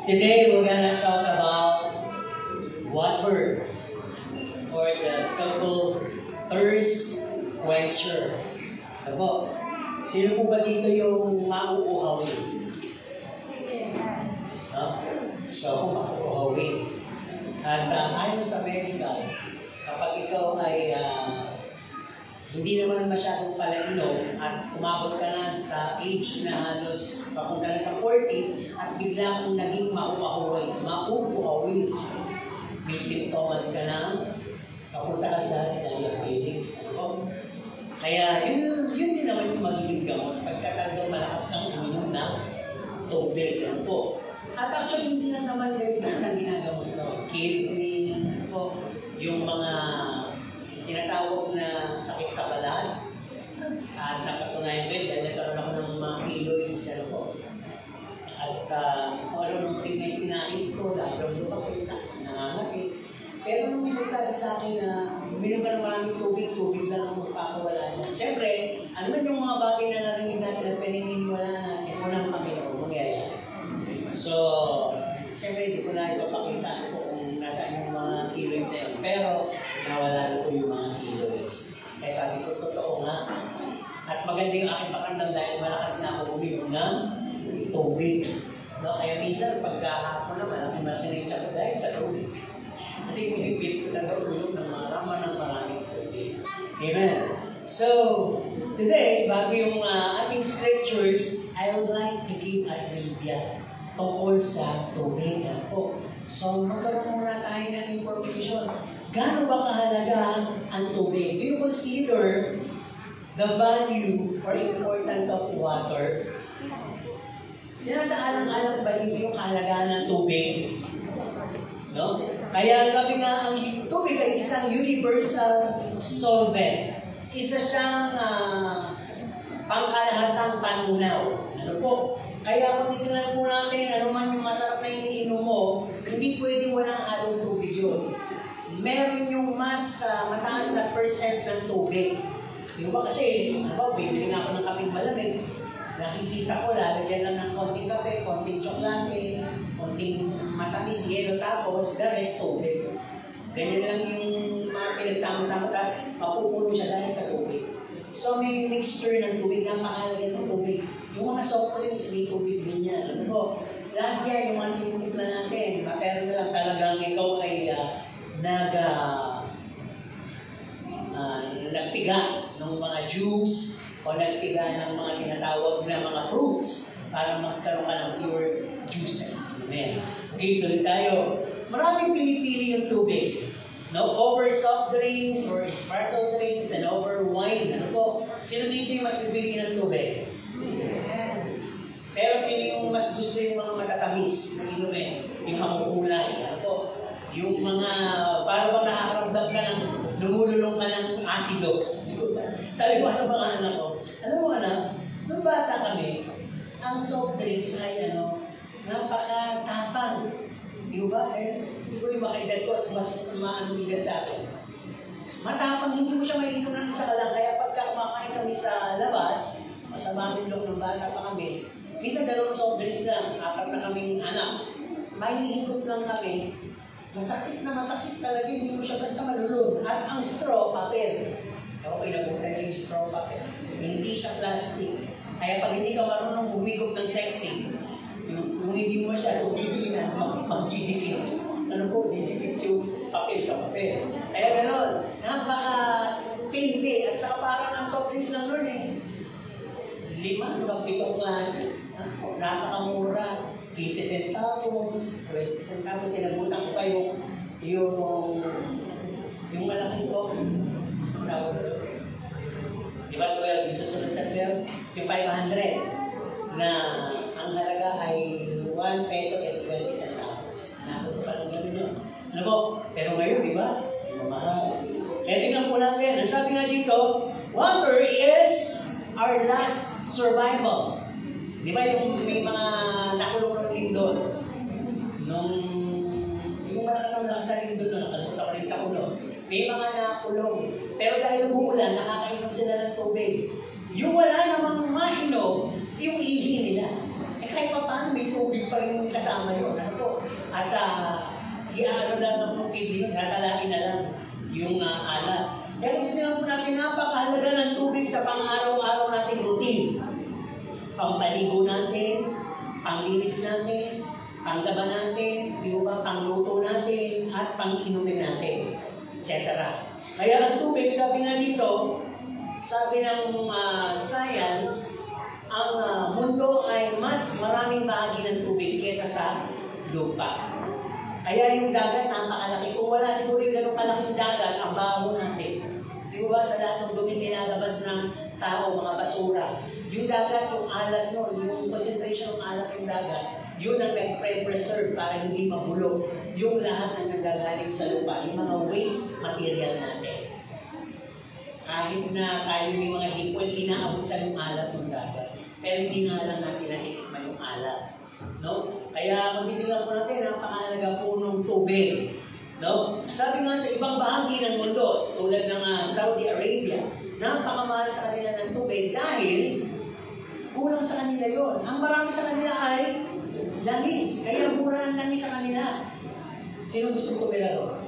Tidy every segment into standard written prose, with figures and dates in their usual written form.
Today we're gonna talk about water, or the so-called thirst quencher. Ano po? Sino po ba dito yung mauuhawin? No? So, mauuhawin. At ayon sa medical, kapag ikaw ay hindi naman masyadong palainom at umabot ka na sa age na halos papunta na sa 40 at bigla kang naging mauuhawin. May symptoms ka na, papunta ka sa diabetes. Kaya yun din naman yung magiging gamot pagkatagong malakas ng uminom ng tubig. Po. At actually, hindi lang naman kayo isang ginagamot no? Kidney, yung mga tinatawag na sakit sa balat. At napatunayan ko yun dahil nagkaroon ako ng mga keloids po. At kung ano nung kinain ko, lalo lumaki, nangangati. Pero nung minasali sa akin na uminom ka ng maraming tubig lang ang magpapawala niya. Siyempre, ano man yung mga bagay na narinig natin at pininiwala natin, unang Panginoon, mangyayari. So, siyempre hindi ko na ipapakita kung nasaan yung mga keloids na yun. Pero, nawala na po yung mga keloids. Kaya sabi ko, totoo nga. At maganda yung aking pakandang dahil malakas na ako uminom ng tubig. No? Kaya minsan, pagkahapon na malaki na yung tiyak dahil sa tubig. Kasi pinipili ko na uminom ng maraming tubig. Amen. So, today, bago yung ating scriptures, I would like to give a trivia tungkol sa tubig. So, magkaroon muna tayo ng information. Gaano ba kahalaga ang tubig? Do you consider the value or importance of water? Sinasaalang-alang ba dito yung kahalagaan ng tubig? No? Kaya sabi nga, ang tubig ay isang universal solvent. Isa siyang pangkalahatang panunaw. Ano po? Kaya kung titignan po natin, ano man yung masarap na iniinom mo, hindi pwedeng walang halong tubig yun. Meron yung mas mataas na percent ng tubig. Di ba kasi, bibili nga ako ng kapeng malamig, nakikita ko, lalagyan lang ng konting kape, konting tsoklate, konting matamis, yelo, tapos the rest tubig. Ganyan lang yung mga pinagsama-sama, tapos mapupuno siya dahil sa tubig. So may mixture ng tubig, napakalaga ng tubig. Yung mga soft drinks, may tubig din yan. Lahat yan, yung mga tinutipla natin, pero na lang talagang ikaw ay nagtiga ng mga juice o nagtiga ng mga tinatawag na mga fruits para magkaroon ka ng pure juice. Amen. Okay, tuloy tayo. Maraming pinipili yung tubig. No, over soft drinks or sparkle drinks and over wine. Ano po? Sino dito yung mas bibili ng tubig? Pero sino yung mas gusto yung mga matatamis na inumin? Yung makukulay. Ano po? Yung mga, parang bang nakakaramdam ka ng lumululong ka ng asido. Sabi ko sa mga anak ko, alam mo anak, nung bata kami, ang soft drinks ay napaka-tapang. Di ba? Siguro yung makaedad ko at mas maanumigad sa akin. Matapang, hindi mo siya maiinom ng isa ka lang. Kaya pagka kumakain kami sa labas, sa mamilok ng bata pa kami, minsan dalawang soft drinks lang, apat na kaming anak. Mahihigop lang kami. Masakit talaga, hindi mo siya basta malulun. At ang straw, papel. Okay, nabutan yung straw, papel. Hindi siya plastic. Kaya pag hindi ka marunong humigop ng sexy, yung hindi mo siya, bibili na, magdidikit. Ano po, didikit yung papel sa papel. Kaya gano'n, napaka-tindi. At saka parang ang soft drinks lang nun 5 hanggang 7 klase. Napakamura. 15 centavos, 20 centavos, sinabutan ko kayo yung malaking ko. Diba 12, yung susunod sa 12, yung 500 na ang halaga ay 1 peso at 20 centavos. Nakuto pa lang gano'n yun. Ano po? Pero ngayon, di ba? Mahal. Kaya tingnan po natin. Ang sabi nga dito, water is our last survival. Di ba yung may mga nakulong ng lindol? Yung malakas na lindol na nakalimutan ko rin takulo. May mga nakulong. Pero dahil umuulan, nakakainom sila ng tubig. Yung wala namang mainom, yung ihi nila. Kahit pa paano may tubig pa rin kasama yun. Ano po? At iaano lang ng bukid, kasalain na lang yung alat. Kaya titignan po natin, napakahalaga ng tubig sa pang-araw-araw nating routine. Pampaligo natin, panglinis natin, panglaba natin, di ba, pangluto natin, at pang-inumin natin, etc. Kaya ang tubig, sabi nga dito, sabi ng science, ang mundo ay mas maraming bahagi ng tubig kaysa sa lupa. Kaya yung dagat, napakalaki. Kung wala siguro yung ganun kalaking dagat, ang baho natin. Di ba, sa lahat ng dumi nilalabas ng tao, mga basura. Yung dagat, yung alat nun, yung concentration ng alat ng dagat, yun ang nag-preserve para hindi mabulok yung lahat ng nagagaling sa lupa, yung mga waste material natin. Kahit na tayo may mga hipon, inaabot siya yung alat ng dagat. Pero hindi nga lang natin natitikman yung alat. No? Kaya kung titignan po natin, napakahalaga po ng tubig. No? Sabi nga sa ibang bahagi ng mundo, tulad ng Saudi Arabia, napakamahal sa kanila ng tubig dahil kulang sa kanila yon. Ang marami sa kanila ay langis. Kaya mura ang langis sa kanila. Sino gusto tumira ron?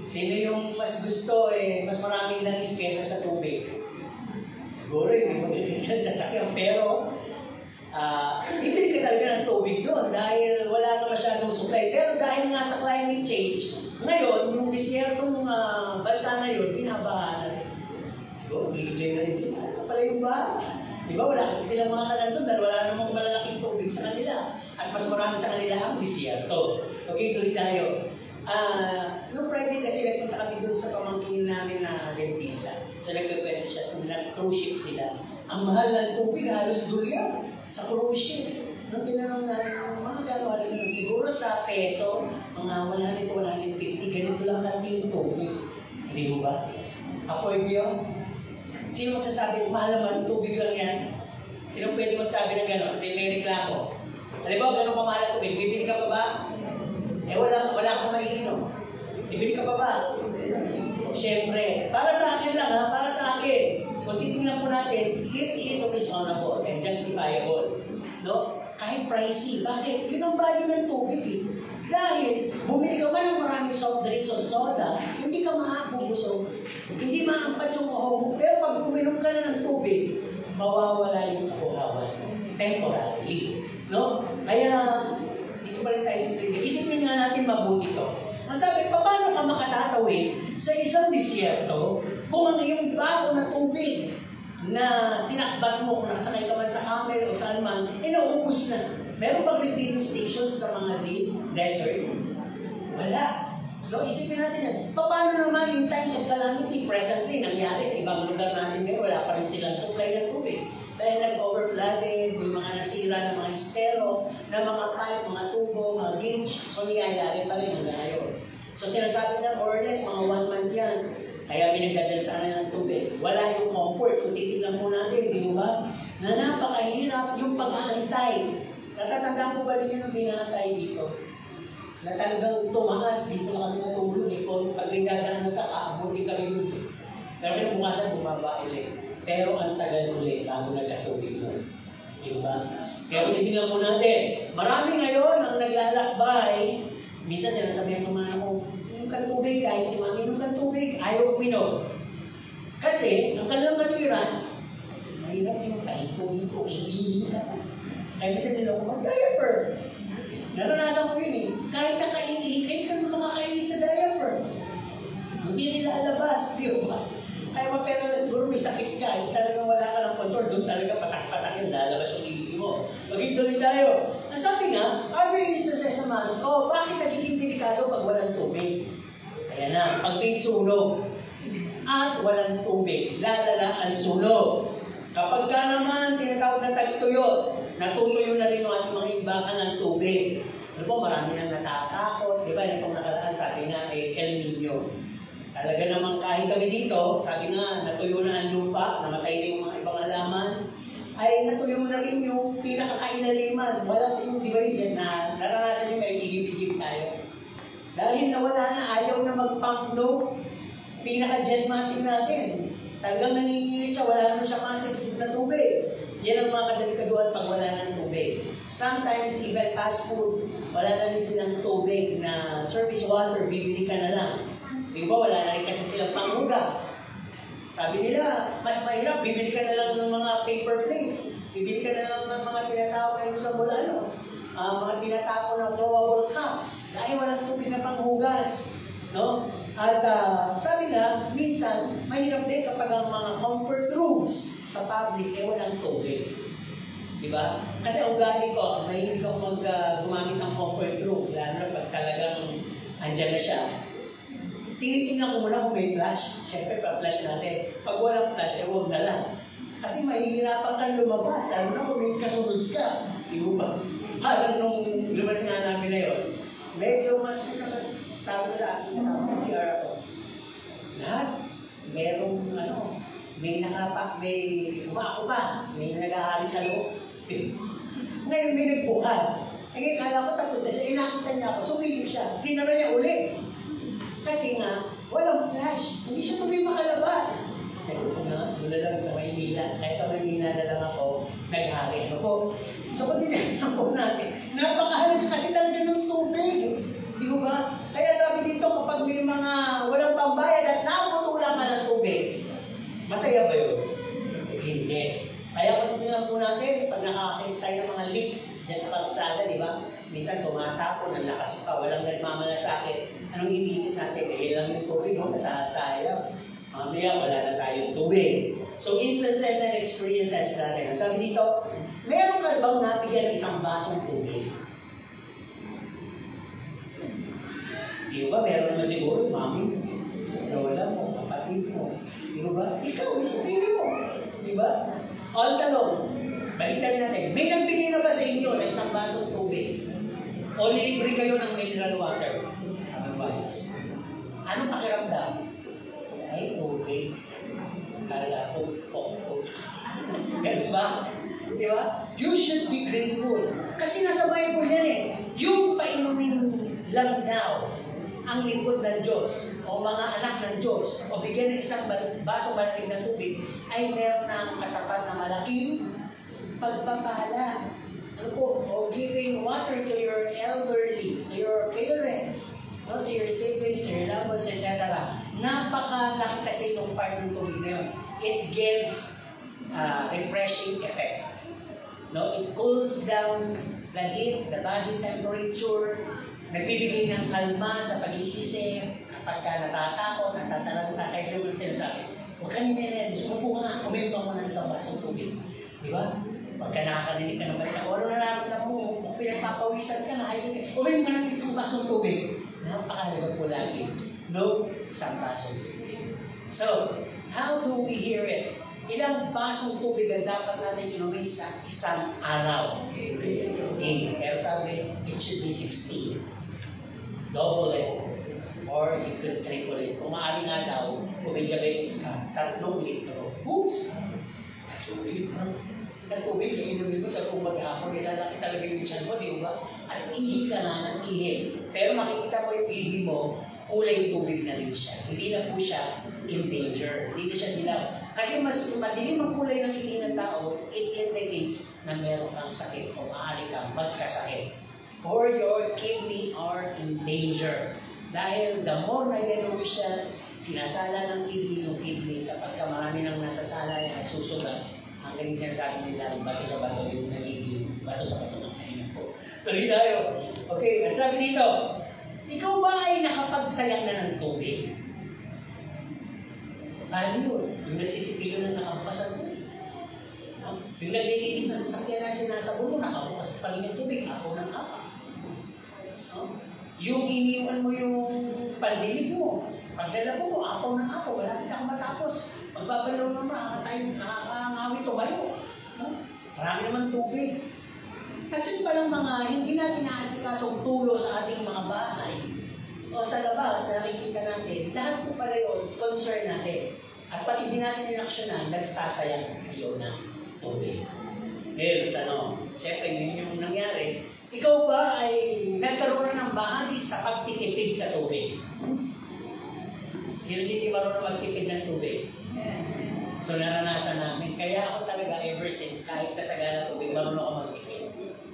Sino yung mas gusto, mas maraming langis kesa sa tubig? Siguro, hindi mo sa sakyan. Pero, bibili ka talaga ng tubig doon dahil wala na masyadong supply. Pero dahil nga sa climate change, ngayon, yung disyertong bansa na yun, binabahan na rin. So, enjoy na rin sila. Ano pala yung baha? Di ba? Wala kasi silang mga kanan doon dahil wala namang malalaking tubig sa kanila. At mas marami sa kanila ang disyerto. Okay, tuloy tayo. Noong Friday kasi nagpunta kami doon sa pamangkin namin na dentista. So, nagkakwento siya sa cruise ship sila. Ang mahal ng tubig, halos $2 sa cruise ship. Nung tinanong natin, mga gano'n alam siguro sa peso, mga 100-150, ganito lang natin yung tubig. Hindi ba? Afford yun? Sino magsasabi, mahal naman, tubig lang yan? Sino pwede magsabi ng gano'n? Kasi may reklamo. Alam mo, gano'n pa mahal ang tubig, bibili ka pa ba? Wala akong maiinom. Bibili ka pa ba? Siyempre, para sa akin lang ha, para sa akin. Kung titingnan po natin, it is reasonable and justifiable. No? Kahit pricey. Bakit? Yun ang value ng tubig eh. Dahil, bumili ka man ng maraming soft drinks o soda, hindi ka makakubusog. Hindi maampat yung mo. Pero pag uminom ka na ng tubig, mawawala yung kabuhawan. Temporarily. No? Kaya, dito pa rin tayo sa tubig. Isipin nga natin mabuti to. Ang sabi, paano ka makatatawid sa isang disyerto kung ang iyong bago na tubig na sinakbat mo, kung nakasakay ka man sa camel o saan man, nauubos na. Meron bang refilling stations sa mga desert? Wala. So, isipin natin yan. Paano naman in times of calamity, presently, nangyari sa ibang lugar natin ngayon, wala pa rin silang supply ng tubig. Dahil nag-overflooded, may mga nasira ng mga estero, na mga pipe, mga tubo, mga gauge, so niyayari pa rin hanggang ngayon. So sinasabi na, more or less, mga 1 month yan. Kaya pinagdadala sa kanila ng tubig. Wala yung comfort. Kung titignan po natin, di ba? Na napakahirap yung pag-aantay. Natatandaan po ba rin yung binahantay dito? Na talagang tumakas, dito na kami natulog. Kung pag-rindadan na kakaabuti kami dito. Pero bukasan, bumaba ulit. Pero ang tagal ulit bago nagkatubig nun. Diba? Kaya kung titignan po natin, marami ngayon ang naglalakbay. Minsan sinasabihan ko mga ako, inom kang tubig, kahit si mami, inom kang tubig, ayaw uminom. Kasi, ang kanilang katiran, mahirap yung kahito-hito, ihihin ka. Kaya minsan nila ako, mag-diaper. Naranasan ko yun eh. Kahit nakaihi, kahit ka makakaihi sa diaper. Hindi nila alabas, di ba? Kaya mapera na siguro may sakit ka, talagang wala ka ng control, doon talaga patak-patak yung lalabas yung ihi mo. Maging tayo. Nasabi nga, are there instances naman, bakit nagiging delikado pag walang tubig? Kaya na, pag may sunog at walang tubig, lalala ang sunog. Kapag ka naman tinatawag na tagtuyot, natutuyo na rin yung ating mga imbakan ng tubig. Ano po, marami nang natatakot. Di ba, itong nakaraan sabi nga, El Nino. Talaga naman kahit kami dito, sabi nga, natuyo na ang lupa, namatay na yung mga ibang halaman, ay natuyo na rin yung pinakakainaliman. Wala yung, di ba yun, na naranasan yung may higip-higip tayo. Dahil nawala na, ayaw na mag-pump no, pinaka-jetmatic natin. Talagang nangingilit siya, wala naman siya masip na tubig. Yan ang mga kadalikaduhan pag wala ng tubig. Sometimes even fast food, wala na rin silang ng tubig na service water, bibili ka na lang. Di ba, wala na rin kasi silang panghugas. Sabi nila, mas mahirap, bibili ka na lang ng mga paper plate. Bibili ka na lang ng mga tinatawag na yung sa bulano. Mga tinatapon ng throwable cups. Dahil walang tubig na panghugas. No? At sabi na, minsan, mahirap din kapag ang mga comfort rooms sa public ay walang tubig. Diba? Kasi ang ugali ko, mahilig ako gumamit ng comfort room. Lalo na pag talagang andyan na siya. Tinitingnan ko muna kung may flash. Siyempre, pa-flash natin. Pag walang flash, huwag na lang. Kasi mahihirapan kang lumabas. Lalo na kung may kasunod ka. Di ba? Parang nung lumabas nga namin na yun, medyo mas sabi sa akin, kasama sa CR ako. Lahat, merong may umako pa, may nag-ahari sa loob. Ngayon may nagbukas. Ngayon, kala ko tapos na siya, inakita niya ako, sumilip siya. Sinara niya ulit. Kasi nga, walang flash. Hindi siya tuloy makalabas. Sabi ko na, mula lang sa Maynila. Kaya sa Maynila na lang ako, naghari. Ano po? So, kung tinignan po natin, napakahalaga kasi talaga ng tubig. Di ba? Kaya sabi dito, kapag may mga walang pambayad at naputulang ka ng tubig, masaya ba yun? Hindi. Kaya kung tingnan po natin, pag nakakakita tayo ng mga leaks dyan sa kalsada, di ba? Minsan tumatapon, ang lakas pa, walang nagmamalasakit. Anong inisip natin? Eh, lang yung tubig, nasasayang. Mamaya, wala na tayong tubig. So, instances and experiences natin. Sabi dito, meron ka bang nabigyan ng isang basong tubig? Di ba? Meron naman siguro, mami, lola mo, kapatid mo. Di ba? Ikaw, isipin mo. Di ba? All talong, balikan natin. May nagbigay na ba sa inyo ng isang basong tubig? O nilibre kayo ng mineral water? Otherwise, ano pakiramdam? Ay, tubig. Kala ko, ganun ba? Di ba? You should be grateful. Kasi nasa Bible yan eh. Yung painumin lang daw ang lingkod ng Diyos o mga anak ng Diyos o bigyan ng isang baso malaking na tubig ay meron na katapat na malaking pagpapala. Ano po? O giving water to your elderly, to your parents, no, to your siblings, to your loved ones, etc. Napakalaki kasi itong part ng tubig na yun. It gives refreshing effect. No, it cools down the heat, the body temperature, nagbibigay ng kalma sa pag-iisip, kapag ka natatakot, natatalanta, kahit naman sinasabi, huwag ka nininervous, umupo ka nga, kumain ka muna ng isang basong tubig. Di ba? Pagka nakakarinig ka ng balita, o ano nararamdaman mo, kung pinagpapawisan ka na, kumain ka ng isang basong tubig. Napakahalaga po lagi. No, isang basong tubig. So, how do we hear it? Ilang basong tubig ang dapat natin inumin sa isang araw? Pero sabi, it should be 16. Double it. Or you could triple it. Kung maaari nga daw, kung may diabetes ka, 3 litro. Oops! 3 litro. At tubig, iinumin mo sa kung maghapon, nilalaki talaga yung tiyan mo, di ba? At ihi ka na ng ihi. Pero makikita mo yung ihi mo, kulay tubig na rin siya. Hindi na po siya in danger. Hindi na siya dilaw. Kasi mas madilim ang kulay ng ihi ng tao, it indicates na meron kang sakit o maaari kang magkasakit. Or your kidney are in danger. Dahil the more na gano'n siya, sinasala ng kidney yung kidney kapag marami nang nasasala yan at susugat. Ang ganyan sinasabi nila, bato sa bato yung nagiging, bato sa bato ng kainan po. Tuloy tayo. Okay, at sabi dito, ikaw ba ay nakapagsayang na ng tubig? Paano yun? Yung nagsisipilo na nakabukas ang tubig. Yung naglilinis na sasakyan na sinasabon mo, nakabukas pa rin yung tubig, ako ng ako. Yung iniwan mo yung pandilig mo, paglalabo mo, apaw ng apaw, wala kita kang matapos. Magbabalaw naman, nakakangawit o bayo. Marami naman tubig. At yun palang mga hindi natin naasikasong tulo sa ating mga bahay o sa labas na nakikita natin, lahat po pala yun, concern natin. At pag hindi natin inaksyonan, nagsasayang tayo ng tubig. Ngayon, tanong, siyempre yun yung nangyari, ikaw ba ay nagkaroon na ng bahagi sa pagtitipid sa tubig? Sino hindi marunong magtipid ng tubig? So naranasan namin. Kaya ako talaga ever since, kahit kasagana tubig, marunong ako magtipid.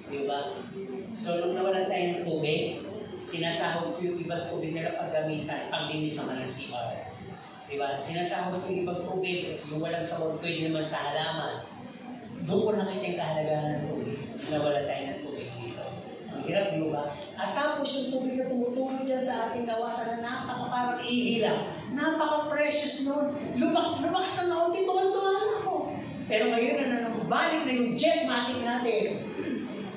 Di ba? So nung nawalan tayo ng tubig, ko yung ibang tubig nila paggamitan, panglinis naman ng CR. Diba? Sinasama ko yung ibang tubig, yung walang sabon, pwede naman sa halaman. Doon ko nakita yung kahalagahan ng tubig. Nawala tayo ng tubig dito. Ang hirap, di ba? At tapos yung tubig na tumutuloy dyan sa ating kawasan na parang ihila. Napaka-precious nun. Lumakas na naunti, tuwan-tuwan ako. Pero ngayon na balik na yung jetmatic natin.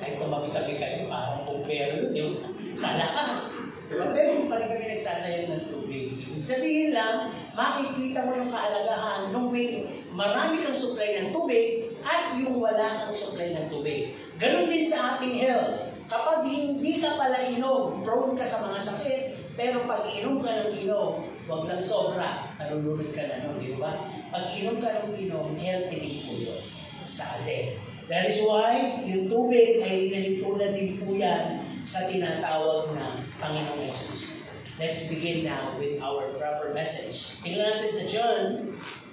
Ay, tumami-tabi kayo, parang kumpero yun, yung sa lakas. Diba? Pero hindi pa rin kami nagsasayang ng tubig. Ibig sabihin lang, makikita mo yung kahalagahan nung may marami kang supply ng tubig at yung wala kang supply ng tubig. Ganon din sa ating health. Kapag hindi ka pala inom, prone ka sa mga sakit, pero pag inom ka ng inom, huwag lang sobra, nalulunod ka na nun, di ba? Pag inom ka ng inom, healthy din po yun sa atin. That is why yung tubig ay nalitunan din po yan sa tinatawag na Panginoong Jesus. Let's begin now with our proper message. Tingnan natin sa John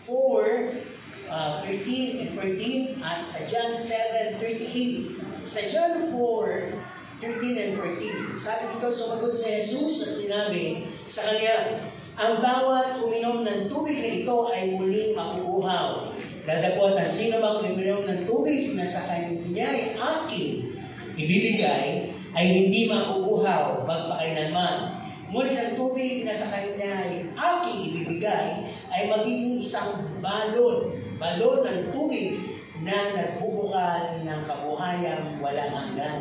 4, 13 and 14 at sa John 7:38. Sa John 4:13 and 14, sabi dito, sumagot si Jesus at sinabi sa kanya, ang bawat uminom ng tubig na ito ay muling makuuhaw. Dadapot ang sino mang uminom ng tubig na sa kanya ay aking ibibigay ay hindi makuuhaw magpakailanman. Ngunit ang tubig na sa kanya ay aking ibibigay ay magiging isang balon ng tubig na nagbubukal ng kabuhayang walang hanggan.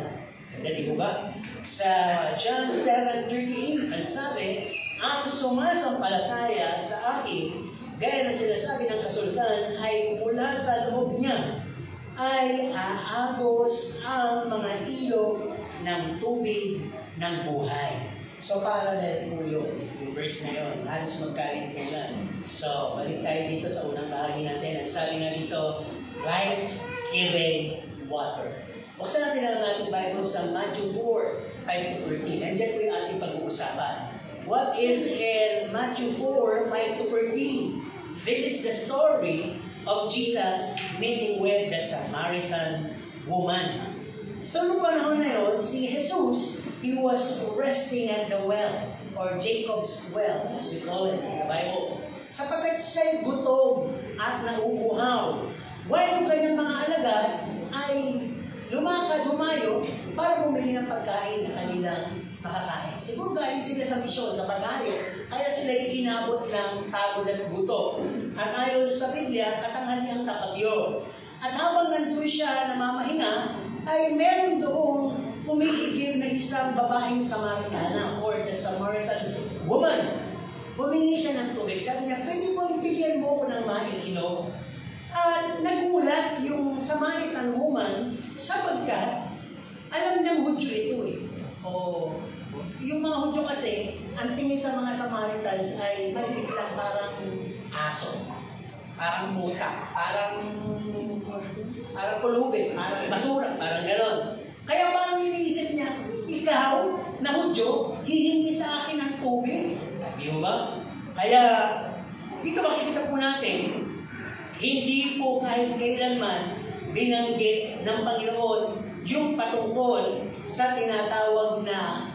Ganda ba? Sa John 7:38, ang sabi, ang sumasampalataya sa akin, gaya na sinasabi ng kasultan, ay mula sa loob niya ay aagos ang mga ilog ng tubig ng buhay. So, parallel po yun. Yung verse na yun, halos magkalintulan. So, balik tayo dito sa unang bahagi natin. Ang sabi nga dito, life-giving water. Buksan natin ang ating Bible sa Matthew 4:5-13. Nandiyan po yung ating pag-uusapan. What is in Matthew 4:5-13? This is the story of Jesus meeting with the Samaritan woman. So, noong panahon na yun, si Jesus, he was resting at the well, or Jacob's well, as we call it in the Bible. Sapagkat siya'y gutom at nauuhaw. While yung kanyang mga alagad ay dumayo para bumili ng pagkain na kanilang makakain. Siguro galing sila sa misyon, sa pagkain, kaya sila inabot ng pagod at gutom. At ayon sa Biblia, katanghaliang tapat yun. At habang nandun siya namamahinga, ay meron doong umiigib na isang babaeng Samaritana or the Samaritan woman. Humingi siya ng tubig. Sabi niya, pwede mo bigyan mo ko ng maiinom? At nagulat yung Samaritan woman sapagkat alam niyang Hudyo ito eh. O, yung mga Hudyo kasi, ang tingin sa mga Samaritans ay maliit lang parang aso. Parang muta. Parang pulubi. Parang basura. Parang gano'n. Kaya parang iniisip niya, ikaw na Hudyo, hihingi sa akin ng tubig. Di ba? Kaya, dito makikita po natin, hindi po kahit kailanman binanggit ng Panginoon yung patungkol sa tinatawag na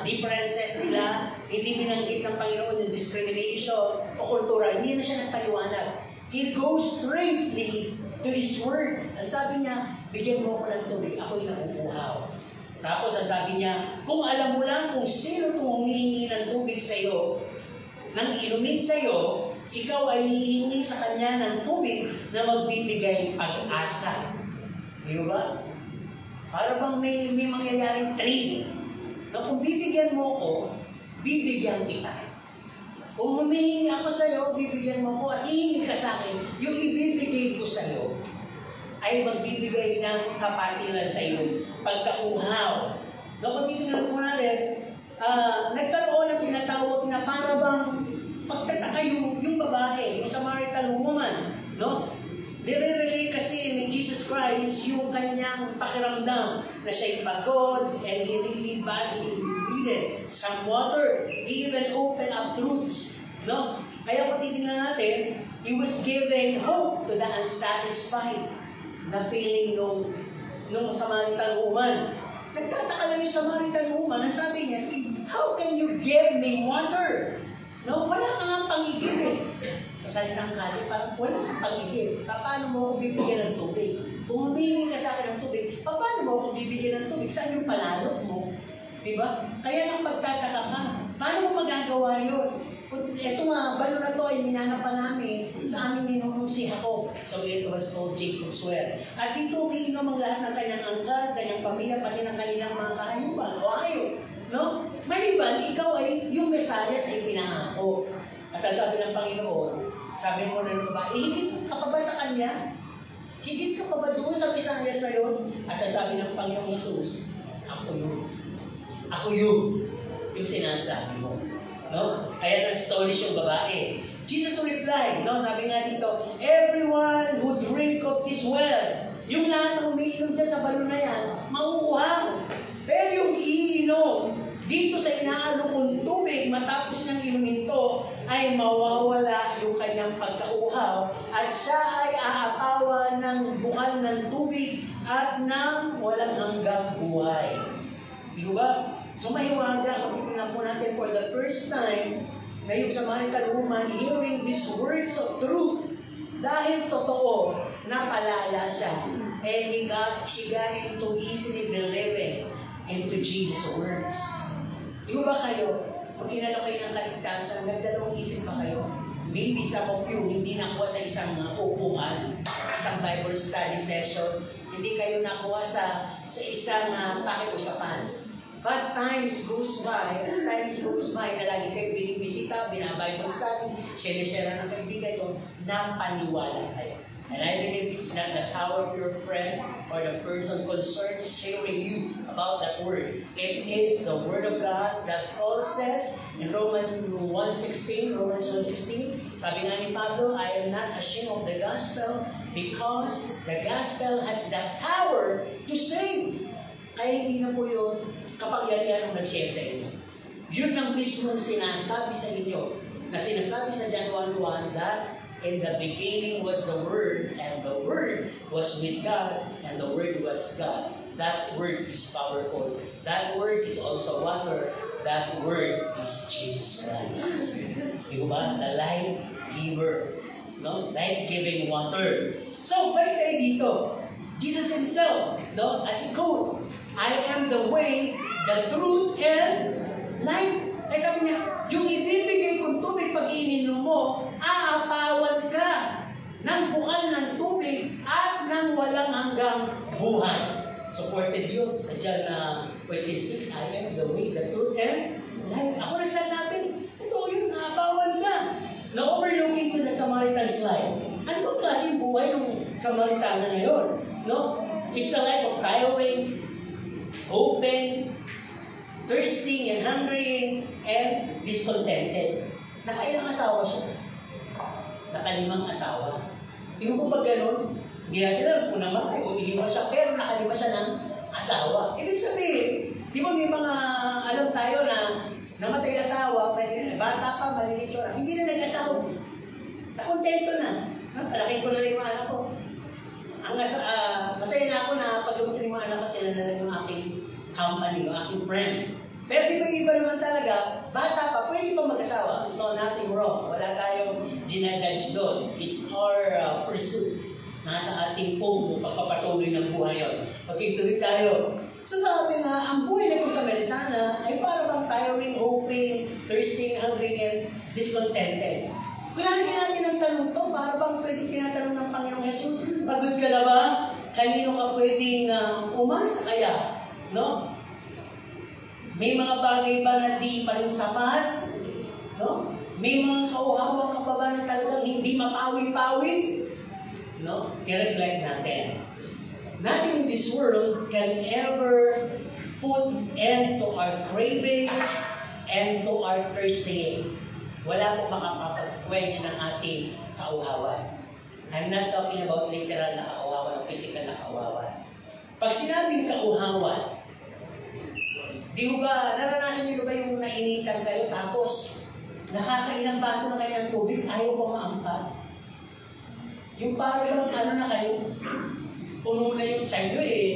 differences nila. Hindi binanggit ng Panginoon yung discrimination o kultura. Hindi na siya nagpaliwanag. He goes straightly to His Word. Ang sabi niya, bigyan mo ako ng tubig, ako'y nakukuhaw. Tapos ang sabi niya, kung alam mo lang kung sino itong humihingi ng tubig sa iyo, nang inumin sa iyo, ikaw ay hihingi sa kanya ng tubig na magbibigay pag-asa. Di ba? Para bang may mangyayaring trade na kung bibigyan mo ko, bibigyan kita. Kung humihingi ako sa iyo, bibigyan mo ko at hihingi ka sa akin, yung ibibigay ko sa iyo ay magbibigay ng kapatiran sa iyo, pagkauhaw. Kung titignan po natin, nagkaroon ng tinatawag na para bang pagtataka yung babae, yung Samaritan woman, no? Nire-relate kasi ni Jesus Christ yung kanyang pakiramdam na siya'y pagod and he really badly needed some water. He even opened up truths, no? Kaya kung titignan natin, he was giving hope to the unsatisfied na feeling nung Samaritan woman. Nagtataka lang yung Samaritan woman, ang sabi niya, How can you give me water? No, wala ka nga pangigib eh. Sa salitang kali, parang wala kang pangigib. Paano mo ako bibigyan ng tubig? Kung humingi ka sa akin ng tubig, paano mo ako bibigyan ng tubig? Saan yung panalok mo? Diba? Kaya nang pagtataka ka, paano mo magagawa yun? Ito nga, balo na to ay minana pa namin sa aming ninunong si Jacob. So it was called Jacob's Well. At dito umiinom ang lahat ng kanyang angkat, kanyang pamilya, pati ng kanilang mga kahayupan o hayop. No? Maliban, ikaw ay yung Mesayas ay pinangako. At ang sabi ng Panginoon, sabi mo na ng babae, higit ka pa ba sa kanya? Higit ka pa ba doon sa Mesayas na yun? At ang sabi ng Panginoon Jesus, ako yun. Ako yun. Yung sinasabi mo. No? Kaya na-stonish yung babae. Jesus replied, no? Sabi nga dito, everyone who drink of this well, yung lahat ng umiinom dyan sa balon na yan, mauuhaw. Pero yung iinom dito sa inaalok kong tubig, matapos niyang inumin to, ay mawawala yung kanyang pagkauhaw at siya ay aapawan ng bukal ng tubig at ng walang hanggang buhay. Di ba? So mahiwaga, kung tingnan po natin for the first time, na yung Samaritan woman hearing these words of truth, dahil totoo, napalala siya. And she got into easily believing into Jesus' words. Di ba kayo, kung inalo kayo ng kaligtasan, nagdalawang isip pa kayo? Maybe some of you hindi nakuha sa isang upuan, isang Bible study session, hindi kayo nakuha sa isang pakiusapan. But times goes by, as times goes by, na lagi kayo binibisita, binabible study, share-share ng kaibigan ito, napaniwala kayo. And I believe it's not the power of your friend or the person concerned sharing you about that word. It is the word of God that Paul says in Romans 1:16, sabi nga ni Pablo, I am not ashamed of the gospel because the gospel has the power to save. Kaya hindi na po yun kapangyarihan ang nag-share sa inyo. Yun ang mismong sinasabi sa inyo, na sinasabi sa John 1:1 that in the beginning was the Word, and the Word was with God, and the Word was God. That Word is powerful. That Word is also water. That Word is Jesus Christ. Di ba? The life giver. No? Life-giving water. So, balik tayo dito. Jesus Himself, no? As He quote, I am the way, the truth, and life. Ay sabi niya, yung ibibigay kong tubig pag ininom mo, aapawan ka ng bukal ng tubig at ng walang hanggang buhay. Supported yun sa John 26, I am the way, the truth, and life. Ako nagsasabi, ito yun, aapawan ka. Now, overlooking to the Samaritan's life. Ano ba klaseng buhay ng Samaritana na yun? No? It's a life of tiring, hoping, thirsting and hungry, and discontented. Nakailang asawa siya. Nakalimang asawa. Tingnan ko pag gano'n, hindi natin alam kung namatay o iliwan siya, pero nakalima siya ng asawa. Ibig sabihin, di ba may mga alam tayo na namatay asawa, bata pa, maliliit na, hindi na nag-asawa. Nakontento na. Palaking ko na rin yung anak ko. Masaya na ako na pag lumutun yung mga anak ko, sila na lang yung aking company, yung aking friend. Pero di ba iba naman talaga, bata pa, pwede pa mag-asawa. So nothing wrong. Wala tayong ginajudge doon. It's our pursuit. Nasa ating pong pagpapatuloy ng buhay yun. Pagkituloy tayo. So sabi nga, ang buhay na sa Samaritana ay parang tiring, hoping, thirsting, hungry, and discontented. Kung lalagyan natin ang tanong to, para bang pwede tinatanong ng Panginoong Jesus, pagod ka na ba? Kanino ka pwedeng umasa kaya? No? May mga bagay ba na di pa rin sapat? No? May mga kauhawan ka pa ba na talagang hindi mapawi-pawi? No? I-reflect natin. Nothing in this world can ever put end to our cravings and to our thirsting. Wala po makapag-quench ng ating kauhawan. I'm not talking about literal na kauhawan o physical na kauhawan. Pag sinabing kauhawan, di ba, naranasan niyo ba yung nainitan kayo tapos nakakailang baso na kayo ng tubig, ayaw pa maampat? Yung parang ano na kayo, puno na yung tiyan nyo eh.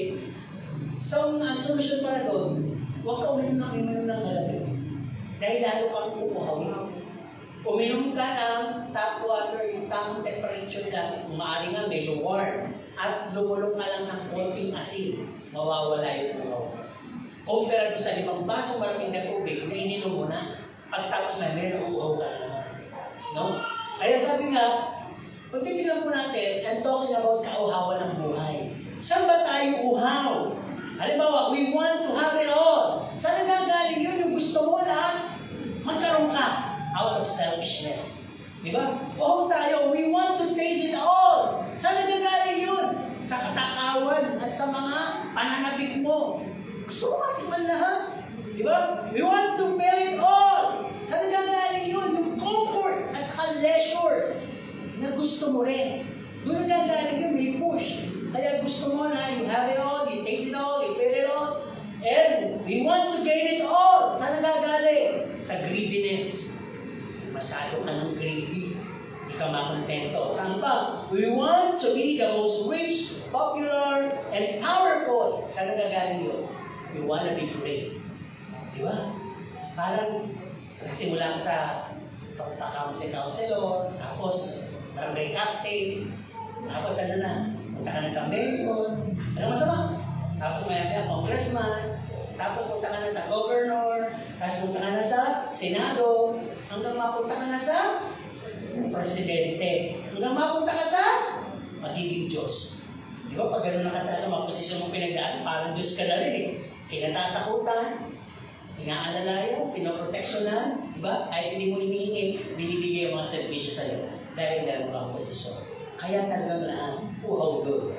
So, ang solusyon pala doon, huwag ka ulit na ng malamig. kang uuhawin. Uminom ka ng tap water, yung tamang temperature lang, maaari nga medyo warm, at lumulong ka lang ng konting asin, mawawala yung uhaw. Kumpara doon sa 5 basong malaking na tubig, na ininom mo na, pagtapos na meron uhaw ka naman. No? Kaya sabi nga, kung titignan po natin, I'm talking about kauhawan ng buhay. Saan ba tayo uhaw? Halimbawa, we want to have it all. Saan nagagaling yun? Yung gusto mo lahat, magkaroon ka out of selfishness. Diba? Uhaw tayo, we want to taste it all. Saan nagagaling yun? Sa katakawan at sa mga pananabik mo. Gusto mo matikman lahat. Diba? We want to feel it all. Saan nagagaling yun? Yung comfort at saka leisure na gusto mo rin. Doon nagagaling yun, may push. Kaya gusto mo na you have it all, you taste it all, you feel it all. And we want to gain it all. Saan nagagaling? Sa greediness. Masyado ka ng greedy. Hindi ka makontento. Saan pa? We want to be the most rich, popular, and powerful. Saan nagagaling yun? We want to be great. Di ba? Parang nagsimula ka sa pagka-counselor, tapos barangay captain, tapos ano na, punta ka na sa mayor, ano masama? Tapos maya-maya congressman, tapos punta ka na sa governor, tapos punta ka na sa senado, hanggang mapunta ka na sa presidente, hanggang mapunta ka sa magiging Diyos. Di ba? Pag gano'n nakata sa mga posisyon mong pinagdaan, parang Diyos ka na rin eh. Kinatatakutan, inaalalayan, pinoproteksyonan, di ba? Kahit hindi mo hinihingi, binibigay ang mga servisyo sa'yo dahil meron kang posisyon. Kaya talagang lahat, uhaw doon.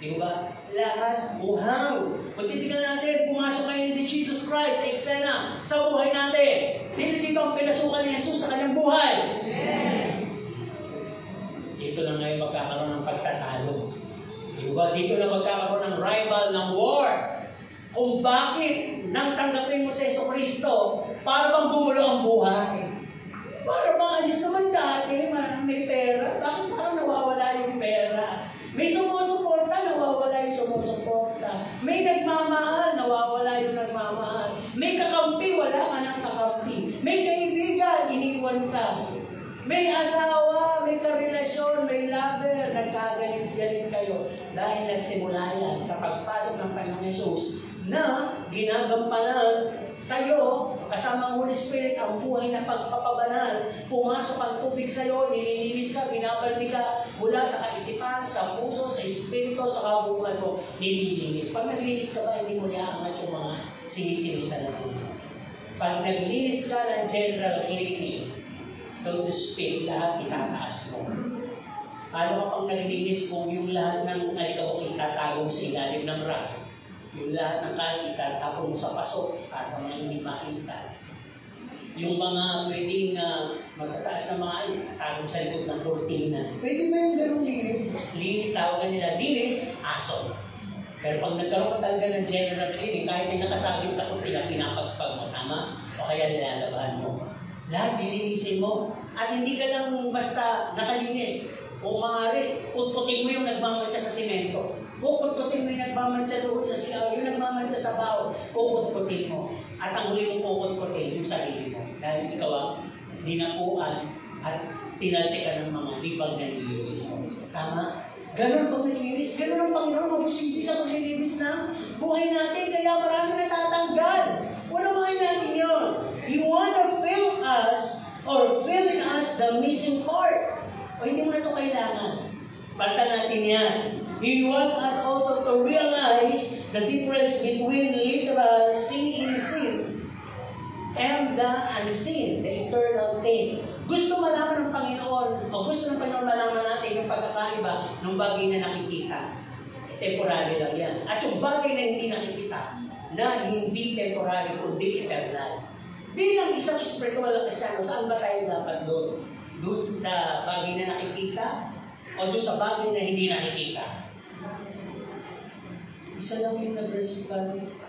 Di ba? Lahat, uhaw. Kung titignan natin, pumasok ngayon si Jesus Christ sa eksena sa buhay natin. Sino dito ang pinasukan ni Jesus sa kanyang buhay? Dito na ngayon magkakaroon ng pagtatalo. Di ba? Dito na magkakaroon ng rival, ng war. Kung bakit nang tanggapin mo sa Jesucristo, para bang gumulo ang buhay? Para bang ayos naman dati, may pera. Bakit parang nawawala yung pera? May sumusuporta, nawawala yung sumusuporta. May nagmamahal, nawawala yung nagmamahal. May kakampi, wala ka ng kakampi. May kaibigan, iniwan ka. May asawa, may karelasyon, may lover, nagkagalit-galit kayo. Dahil nagsimula yan sa pagpasok ng Panginoong Yesus na ginagampanan sa'yo, kasama ang Holy Spirit, ang buhay na pagpapabanal. Pumasok ang tubig sa'yo, nililinis ka, binabaldi ka mula sa kaisipan, sa puso, sa espiritu, sa kabuuan mo, nililinis. Pag naglinis ka ba, hindi mo iaangat yung mga sinisilitan na puno. Pag naglinis ka ng general cleaning, so to speak, lahat itataas mo. Paano ka pang naglilinis kung yung lahat ng alikabok itatago mo sa ilalim ng rack? Yung lahat ng kanin itatapon mo sa paso para sa mga hindi makita. Yung mga pwedeng magtataas na mga itatapon sa likod ng kortina. Pwede ba yung ganong linis? Linis, tawagan nila linis, aso. Pero pag nagkaroon ka talaga ng general cleaning, kahit yung nakasabing na kortina, pinapagpag mo, tama? O kaya nilalabahan mo. Lahat dilinisin mo. At hindi ka lang basta nakalinis. Kung maaari, putputin mo yung nagmamantya sa simento. Puputputin mo yung nagmamantya doon sa siyaw, yung nagmamantya sa bao, puputputin mo. At ang huli mong puputputin yung sarili mo. Dahil ikaw ang dinapuan at tinalsikan ng mga libang na nililis mo. Tama? Ganon pag nililis, ganon ang Panginoon mabusisi sa paglililis ng buhay natin. Kaya marami natatanggal. Wala mga natin yun. You want to fill us or fill in us the missing part. O hindi mo na ito kailangan. Palitan natin yan. You want us also to realize the difference between literal seeing sin and the unseen, the eternal thing. Gusto malaman ng Panginoon, o gusto ng Panginoon malaman natin yung pagkakaiba ng bagay na nakikita. Temporary lang yan. At yung bagay na hindi nakikita, na hindi temporary, kundi eternal. Bilang isang spiritual na Kristiyano, saan ba tayo dapat doon? Doon sa bagay na nakikita o doon sa bagay na hindi nakikita? Isa lang yung nag-response.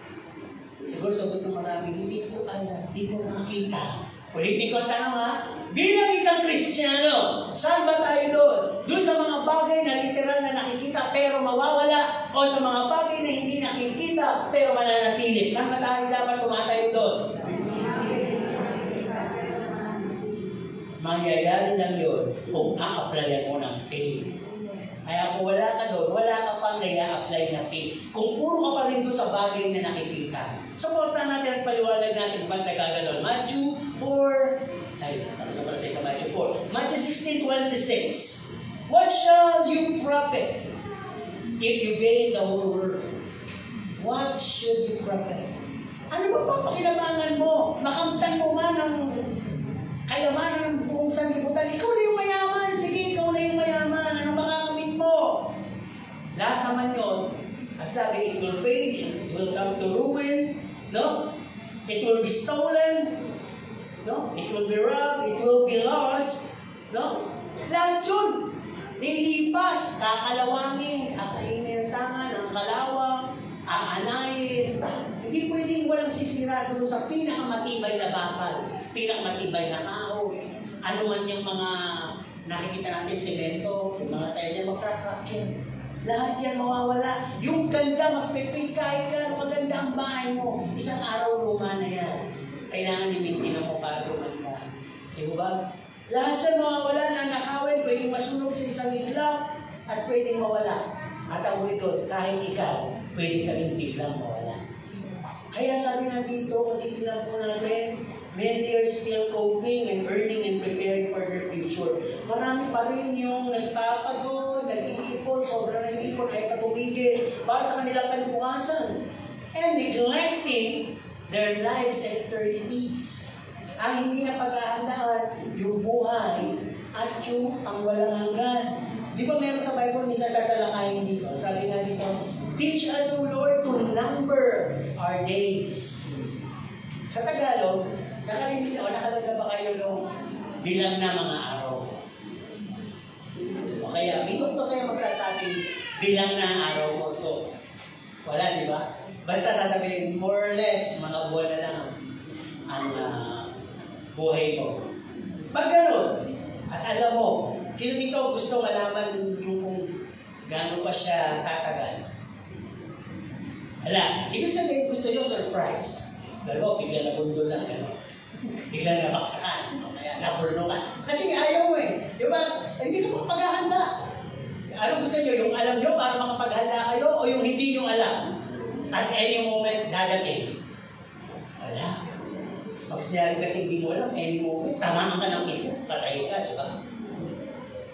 Siguro sagot ng marami, hindi ko alam, hindi ko makita. Ulitin ko ang tanong ha, bilang isang Kristiyano, saan ba tayo doon? Doon sa mga bagay na literal na nakikita pero mawawala o sa mga bagay na hindi nakikita pero mananatili? Saan ba tayo dapat tumatayo doon? mangyayari lang yun kung a-applyan mo ng faith. Kaya kung wala ka doon, wala ka pang nai-apply na faith. Kung puro ka pa rin doon sa bagay na nakikita. Supportan natin at paliwanag natin kung tagaganon. Matthew 4, sa Matthew 4. Matthew 16:26. What shall you profit if you gain the whole world? What should you profit? Ano ba papakilamangan mo? Makamtan mo man ang kayamanan ng buong sanlibutan. Ikaw na yung mayaman. Sige, ikaw na yung mayaman. Ano makakamit mo? Lahat naman yun. At sabi, it will fade. It will come to ruin. No? It will be stolen. No? It will be robbed. It will be lost. No? Lahat yun. Lilipas. Kakalawangin. Kakainin ang tangan. Ang kalawang. Aanayin. Hindi pwedeng walang sisira doon sa pinakamatibay na bakal. Pinakamatibay na kahoy. Ano man yung mga nakikita natin, semento, yung mga tayo dyan, magkakrak yan. Lahat yan mawawala. Yung ganda, magpipig kahit ka, maganda ang bahay mo. Isang araw luma na yan. Kailangan i-maintain mo para lumanda. Di ba? Lahat yan mawawala na nakawin, pwedeng masunog sa isang iglap, at pwedeng mawala. At ang ulit, kahit ikaw, pwede ka rin biglang mawala. Kaya sabi na dito, kung titignan po natin, many are still coping and earning and preparing for their future. Marami pa rin yung nagpapagod, nag-iipon, sobrang nag-iipon, ay patumigil para sa kanilang kalibukasan. And neglecting their lives and eternities. Ang hindi na paghahandaan, yung buhay at yung ang walang hanggan. Di ba meron sa Bible, minsan tatalakayin dito. Sabi nga dito, teach us, O Lord, to number our days. Sa Tagalog, nakarinig o nakalaga ba kayo nung bilang na mga araw? O kaya, may doktor kayo magsasabing bilang na araw mo ito. Wala, di ba? Basta sasabihin, more or less, mga buwan na lang ang buhay mo. Pag gano'n, at alam mo, sino dito gusto malaman yung kung gano'n pa siya tatagal? Hala, ibig sabihin gusto nyo surprise. Pero bigla na bundol lang, gano'n. Bigla na baksakan, kaya naburno ka. Kasi ayaw mo eh. Di ba? Hindi ka magpaghahanda. Ano gusto nyo? Yung alam nyo para makapaghanda kayo o yung hindi nyo alam? At any moment, dadating. Wala. Pag sinabi kasi hindi mo alam, any moment, tamaan ka ng ito, patayo ka, di ba?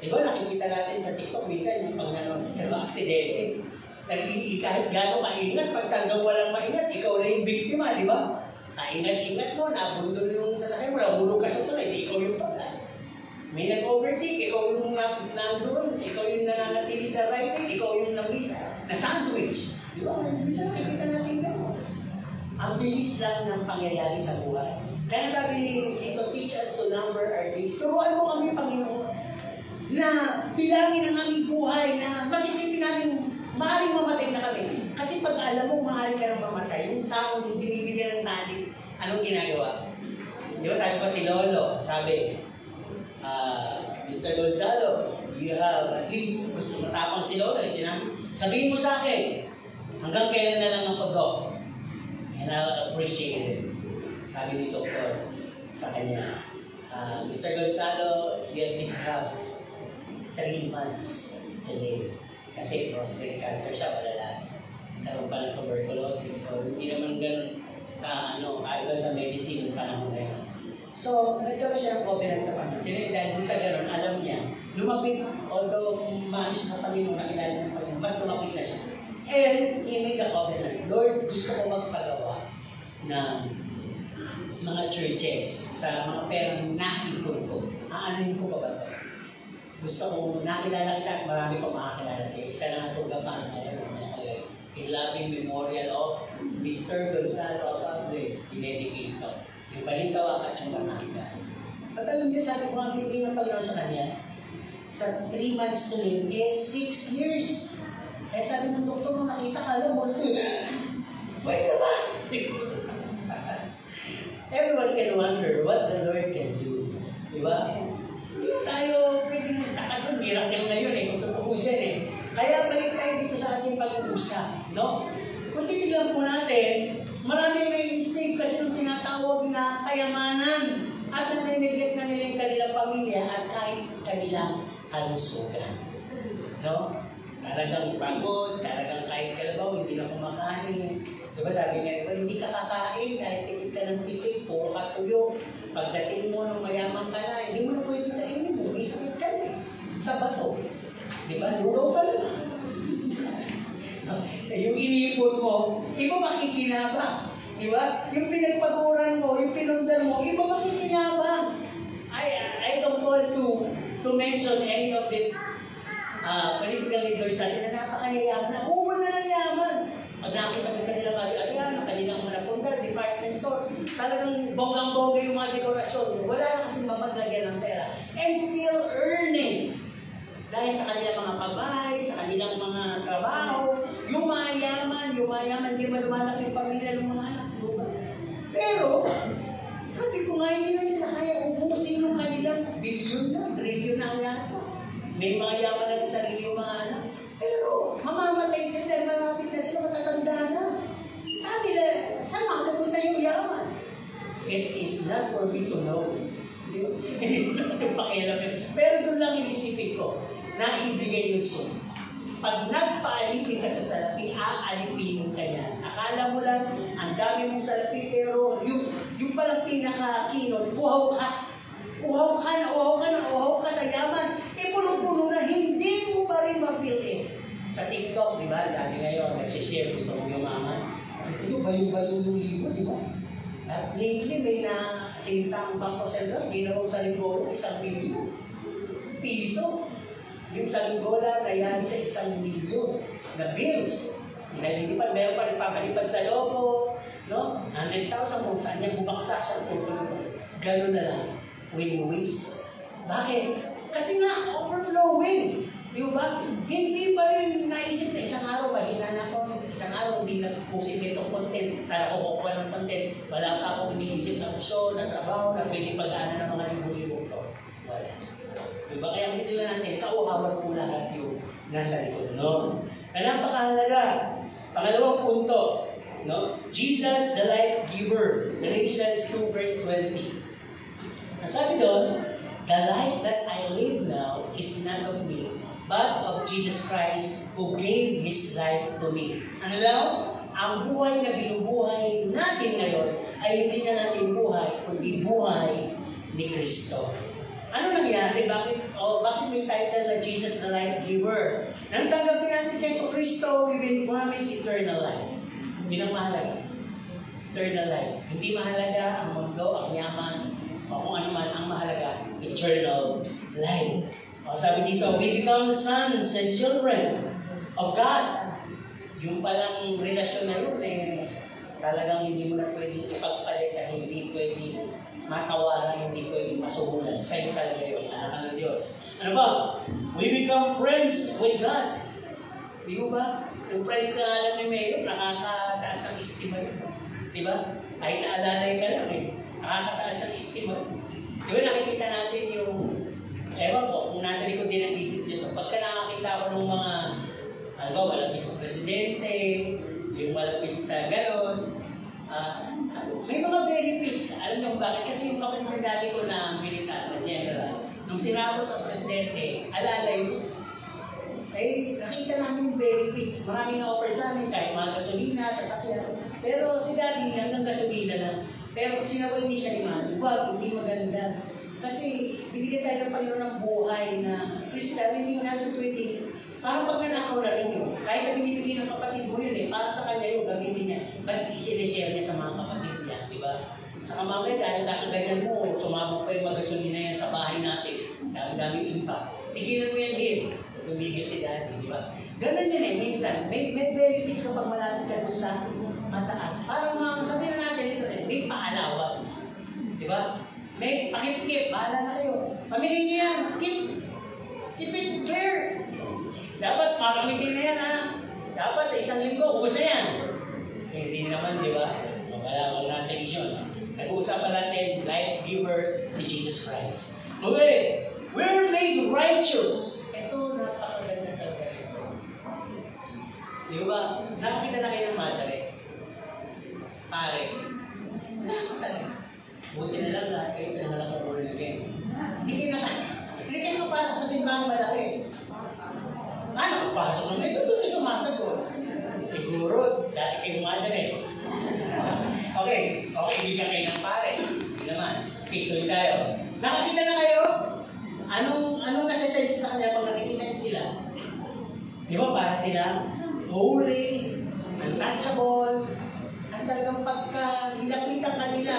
Di ba nakikita natin sa TikTok, minsan yung pag aksidente, kahit gano'ng maingat, pag tanggang walang maingat, ikaw na yung biktima, di ba? Ingat-ingat mo, nabundol yung sasakyan mo, nabulog ka sa tulay, ikaw yung pagka. May nag-overtake, ikaw yung nandun, ikaw yung nananatili sa right lane, ikaw yung na-sandwich. Di ba? Bisa nakikita natin gano'n. Ang bilis lang ng pangyayari sa buhay. Kaya sabi ito, teach us to number our days. Turuan mo kami, Panginoon, na bilangin ang aming buhay, na masisipin namin maaaring mamatay na kami. Kasi pag alam mo, maaaring ka nang mamatay, yung tao yung binibigyan ng tali, anong ginagawa? Di ba sabi pa si Lolo, sabi, Mr. Gonzalo, you have at least, gusto matapang si Lolo, sabihin mo sa akin, hanggang kailan na lang ang pag-doc. And I'll appreciate it. Sabi ni Doktor sa kanya, Mr. Gonzalo, you at least have 3 months to live. Kasi prostate cancer siya, malala. Nagkaroon pa ng tuberculosis. So, hindi naman ganun kailan sa medicine yung panahon na yun. So, nagkaroon siya ng covenant sa Panginoon. Dahil sa ganun, alam niya, lumapit, although maano siya sa Panginoon, nakilala ng Panginoon, mas lumapit na siya. And he made a covenant. Lord, gusto ko magpagawa ng mga churches sa mga perang naipon ko. Aanahin ko ba ba ito? Gusto kong nakilala kita at marami pang makakilala siya. Isa lang itong gapan ngayon. In loving memorial of Mr. Gonzalo Abable, dinedicate ito. Yung Balintawak at yung Batangas. At alam niyo, sabi ko ang pili ng Panginoon sa kanya, sa 3 months to live is 6 years. Eh sabi ng doktor, nung nakita ka, alam mo, wait naman! Everyone can wonder what the Lord can do. Diba? Hindi tayo pwedeng magtaka doon. Miracle na yun kung tutuusin Kaya balik tayo dito sa ating pag-uusap. No? Kung titignan po natin, marami may mistake kasi yung tinatawag na kayamanan at nanineglect na nila yung kanilang pamilya at kahit kanilang kalusugan. No? Talagang pagod, talagang kahit kalabaw, hindi na kumakain. Diba sabi nga, hindi ka kakain, kahit tikit ka ng tikit, puro ka tuyo. Pagdating mo nung mayaman ka na, hindi mo na pwede kainin, may sakit ka na sa bato. Diba? Lugaw ka lang. Yung iniipon mo, iba makikinabang. Diba? Yung pinagpaguran mo, yung pinundan mo, iba makikinabang. I don't want to mention any of the political leaders sa atin na napakayayaman na uwan na ng yaman. Pag nakita mo kanila mga kanilang mga punta, department store, talagang bonggang-bongga yung mga dekorasyon. Wala na kasing mapaglagyan ng pera. And still earning. Dahil sa kanilang mga pabahay, sa kanilang mga trabaho, yumayaman, hindi man lumalaki yung pamilya ng mga anak. Pero, sabi ko nga, hindi na nila kaya ubusin yung kanilang bilyon na, trilyon na yata. May mga yaman na rin sarili yung mga anak. Pero, mamamatay sila dahil malapit na sila, matatanda na. Sabi na, saan makapunta yung yaman? It is not for me to know. Hindi ko natin pakialam. Pero doon lang iisipin ko, na ibigay yung sun. Pag nagpaalipin ka sa salapi, aalipin ka niya. Akala mo lang, ang dami mong salapi, pero yung palang pinakakinod, uhaw ka sa yaman. Punong-puno na, hindi mo pa rin mapili. Sa TikTok, di ba? Dami ngayon, nagsishare, gusto mo yumaman. Ito, bayo-bayo yung libo, di ba? At lately, may nasinta ang Bangko Sentral, ginawang sa linggo, 1 milyon piso. Yung sa Linggola, nayari sa 1 milyon na bills. Inalilipan, meron pa rin papalipad sa logo, no? 100,000 kung saan niya bumagsak sa tuloy. Gano'n na lang. Win-win. Bakit? Kasi nga, overflowing. Di ba? Hindi pa rin naisip na isang araw, mahina na ako. Isang araw, hindi na pusin itong content. Sana ako kukuha ng content. Wala pa akong iniisip na kusyon, na trabaho, na pinipag-ano ng mga libo-libo ko. Wala. Diba? Kaya ang titulan natin, kauhawan po lahat yung nasa likod. No? Kaya napakahalaga. Pangalawang punto, no? Jesus, the life giver. Galatians 2 verse 20. Ang sabi doon, the life that I live now is not of me, but of Jesus Christ who gave His life to me. Ano daw? Ang buhay na binubuhay natin ngayon ay hindi na natin buhay, kundi buhay ni Kristo. Ano nangyari? Bakit may title na Jesus the Life Giver? Nang tanggapin natin sa Yesu Kristo, we've been promised eternal life. Hindi na mahalaga. Eternal life. Hindi mahalaga ang mundo, ang yaman, o kung ano man ang mahalaga, eternal life. O sabi dito, we become sons and children of God. Yung palang relasyon na yun, talagang hindi mo na pwedeng ipagpalit at hindi pwedeng matawaran, hindi pwedeng masuhulan. Sa'yo talaga yun, anak ng Diyos. Ano ba? We become friends with God. Di ba? Yung friends ka alam ni Mayo, nakakataas ng estima yun. Di ba? Kahit naalalay ka lang nakakataas ng estima. Di ba nakikita natin yung, ewan ko, kung nasa likod din ang isip nito, pagka nakakita ko ng mga, malapit sa presidente, yung malapit sa gano'n, may mga benefits. Alam niyo bakit? Kasi yung kapatid na dati ko na militar, na general, nung sinabo sa presidente, alalay, nakita namin yung benefits. Maraming na-offer sa amin, kahit mga gasolina, sasakyan. Pero si daddy, hanggang gasolina lang. Pero pag sinabo hindi siya liman, hindi maganda. Kasi binigyan tayo ng Panginoon ng buhay na Christian, hindi natin pwede. Parang pag nanakaw na rin yun. Kahit na binibigyan ng kapatid mo yun para sa kanya yun, gamitin niya. Ba't i-share niya sa mga kapatid niya, di ba? Sa kamamay, dahil nakaganyan mo, sumabog pa yung magasolina yan sa bahay natin. Dami-dami impact. Tigilan mo yan din. Tumigil si daddy, di ba? Ganun yun minsan. May benefits kapag malapit ka doon sa mataas. Parang sabihin na natin ito may pa-allowance. Di ba? May pakip-kip, bahala na kayo. Pamilya niya yan, keep it clear. Dapat makamitin na yan, Dapat sa isang linggo, ubos na yan. Hindi naman, di ba? Wala natin yun. Nag-uusapan natin, life giver, si Jesus Christ. Okay, we're made righteous. Ito, napakaganda talaga ito. Di ba? Nakakita na kayo ng madre. Pare. Talaga. Buti na lang lahat kayo pinangalang na born again. Hindi kayo mapasok sa simbahan malaki. Ano, papasok naman. Ito doon yung sumasagot. Siguro, dati kayo madali. Okay, bigyan kayo ng pare. Hindi naman. Tuloy tayo. Nakakita na kayo? Anong nasa-sense sa kanila pag nakikita niyo sila? Di ba para sila? Holy, untouchable, at talagang pagka nilapitan ka nila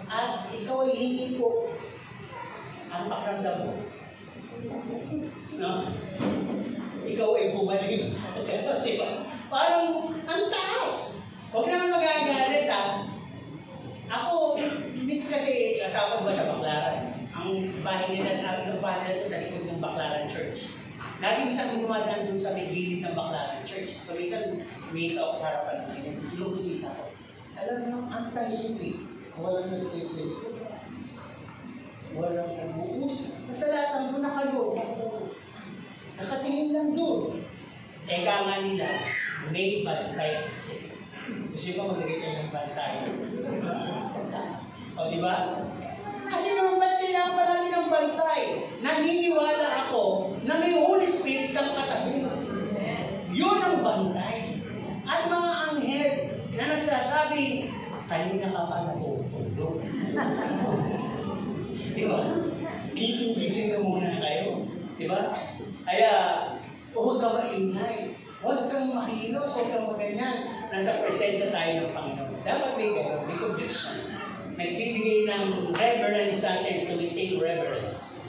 at ikaw ay hindi po ang pakiramdam mo. No? Ikaw ay bumalik. Diba? Parang ang taas. Huwag naman magagalit ha. Ako, miss kasi asawa ko ba sa Baclaran? Ang bahay nila ang bahay nila sa likod ng Baclaran Church. Lagi minsan gumadaan doon sa may gilid ng Baclaran Church. So minsan umita ako sa harapan ng lubos ako. Alam mo, ang tahimik. Walang nag-sipit. Walang nag-uus. Basta lahat ang nakaloob. Nakatingin lang doon. Teka nga nila, may bantay kasi. Gusto ba maglagay kayo ng bantay? O, di ba? Kasi naman ba't kailangan pa natin ng bantay? Naniniwala ako na may Holy Spirit ang katabi. Yun ang bantay. At mga anghel na nagsasabi, kanina ka pa natutulog. Di ba? Gising-gising na muna kayo. Di ba? Kaya, huwag ka maingay. Huwag kang makilos, huwag kang maganyan. Nasa presensya tayo ng Panginoon. Dapat may gano'n, may conviction. Nagbibigay ng reverence sa atin to maintain reverence.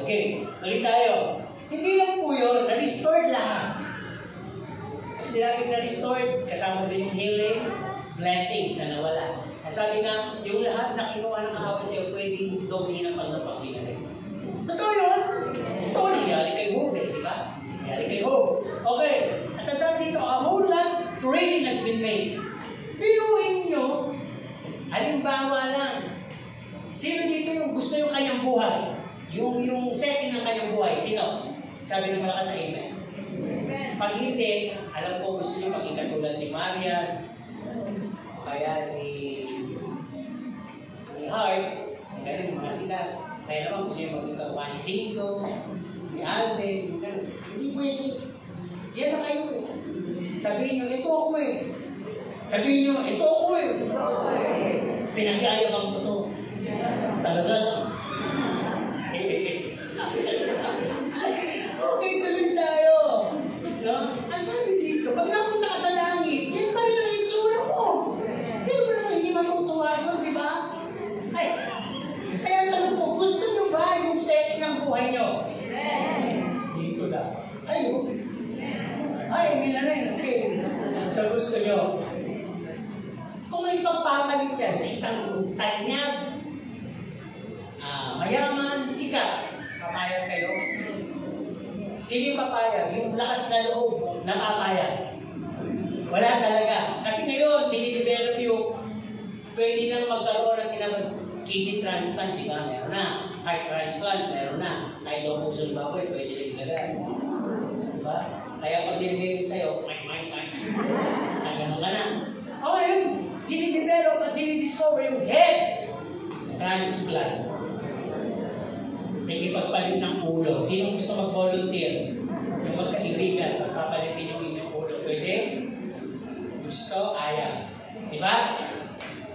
Okay, ulit tayo. Hindi lang po yun, na-restored lahat. Pag sinabing na-restored, kasama din yung healing, blessings na nawala. Sabi na, yung lahat na kinuha ng kahawa sa'yo, pwedeng doble ng pagnapagbinalik. Totoo yun? Ito, nangyari kay Hope, di ba? Nangyari kay Hope. Okay, at ang sabi dito, a whole lot training has been made. Pinuhin nyo, halimbawa lang, sino dito yung gusto yung kanyang buhay? Yung setting ng kanyang buhay, sino? Sabi ng malakas sa amen. Pag hindi, alam ko gusto nyo maging katulad ni Maria, kaya ni Hart, kaya yung mga sila. Kaya naman gusto nyo maging kakuha ni Dingo, ni Alden, hindi pwede. Yan na kayo eh. Sabihin nyo, ito ako eh. Sabihin nyo, ito ako eh. Pinagyayag ang ito. Talaga lang. Okay, tuloy tayo. No? Ang sabi dito, pag napunta ka sa langit, yan pa rin ang itsura mo. Sino ba naman hindi matutuwa doon, di ba? Ay, kaya tanong po, gusto nyo ba yung setting ng buhay nyo? Dito na. Ay, hindi na rin. Okay. So gusto nyo. Kung may pagpapalit yan sa isang tanyag, mayaman, sikat, papayag kayo. Sino yung papayag? Yung lakas na loob na papayag. Wala talaga. Kasi ngayon, dinidevelop yung pwede nang magkaroon ng tinawag kidney transplant, di ba? Meron na. Heart transplant, meron na. Kahit daw puso ng baboy, pwede na ilagay. Di ba? Kaya pag nilagay sa'yo, may. Gano'n ka na. O ngayon, dinidevelop at dinidiscover yung head transplant. May ipagpalit ng ulo. Sino gusto mag-volunteer? Yung magkaibigan, pagpapalitin yung inyong ulo. Pwede? Gusto? Ayaw. Diba?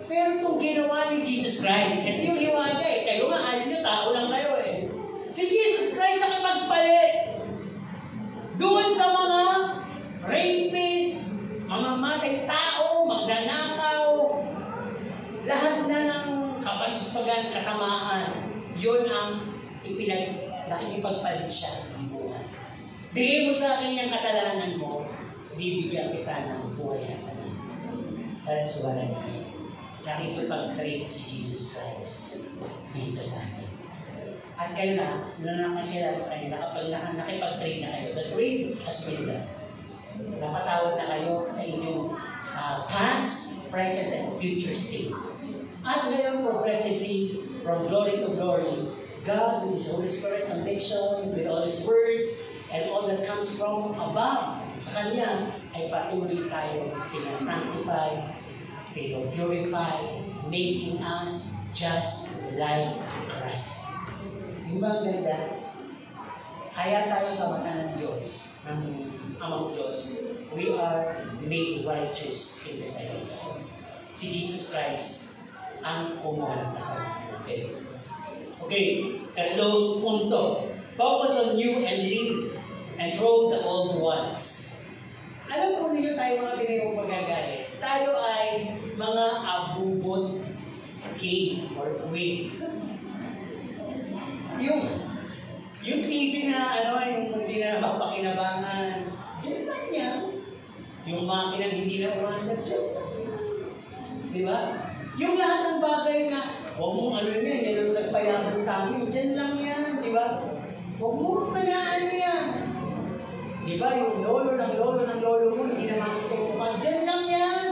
Pero itong ginawa ni Jesus Christ, ito yung hiwa niya eh. Kayo nga, ayaw nyo, tao lang kayo eh. Si Jesus Christ nakipagpalit doon sa mga rapists, mga matay tao, magnanakaw, lahat na ng kapalisupagan, kasamaan. Yun ang nakikipagpalit siya ng buhay. Bigay mo sa akin yung kasalanan mo, bibigyan kita ng buhay na tanan. That's what I mean. Nakikipag-create si Jesus Christ dito sa akin. At kayo na nakakilala sa kanya, nakipag-create na kayo. The trade has been done. Napatawad na kayo sa inyong past, present, and future sin. At ngayon, progressively, from glory to glory, God, with His Holy Spirit conviction, with all His words, and all that comes from above, sa Kanya, ay patuloy tayo sinasanctify, purify, making us just like Christ. Di ba ang ganda? Kaya tayo sa mata ng Diyos, ng Amang Diyos, we are made righteous in the sight of God. Si Jesus Christ ang kumuha ng kasalanan natin. Okay, tatlong punto. Focus on you and live and throw the old ones. Alam po ninyo tayo mga Pilipinong magagalit. Tayo ay mga abubot king or queen. Yung TV na yung hindi na mapakinabangan, dyan lang yan. Yung makina hindi na umanda, dyan lang yan. Di ba? Yung lahat ng bagay na, huwag mong yan ang nagpayaman sa amin, dyan lang yan, di ba? Huwag mong manaan yan. Di ba? Yung lolo mo, hindi na makita yung mukha, dyan lang yan.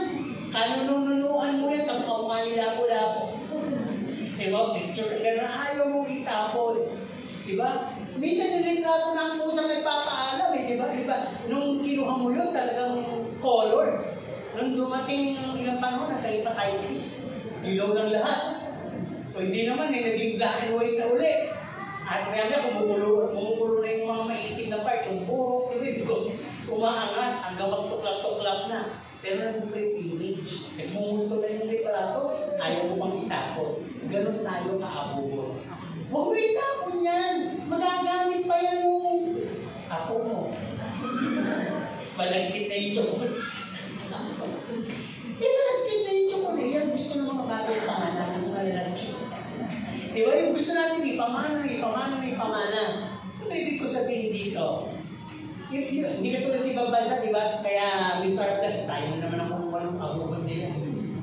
Kanununuan mo yan, tapos nila ko. Di ba? Picture ka na ayaw mong itapon. Di ba? Minsan yung litrato na ang pusang nagpapaalam di ba? Di ba? Nung kinuha mo yun, talagang color. Nung dumating ilang panahon, nagkalit pa tayo is, ilaw ng lahat. O hindi naman, naging black and white na uli. At kaya kumukulo na yung mga maiitim na part, yung buhok, umaangat, hanggang magtuklap-tuklap na. Pero nandun pa yung image. Nagmumulto na yung litrato, ayaw mo pang itapon. Ganon tayo kaabubon. Huwag mo itapon yan! Magagamit pa yan yung apo mo. Malagkit na yung chocolate. Malagkit na yung chocolate. Yan, gusto ng mga bagay pangalan ng malalagkit. Di ba? Yung gusto natin ipamana. Ano ibig ko sabihin dito? Hindi ka tulad si Babansa, di ba? Kaya may surplus tayo naman ang kumuha ng abubon nila.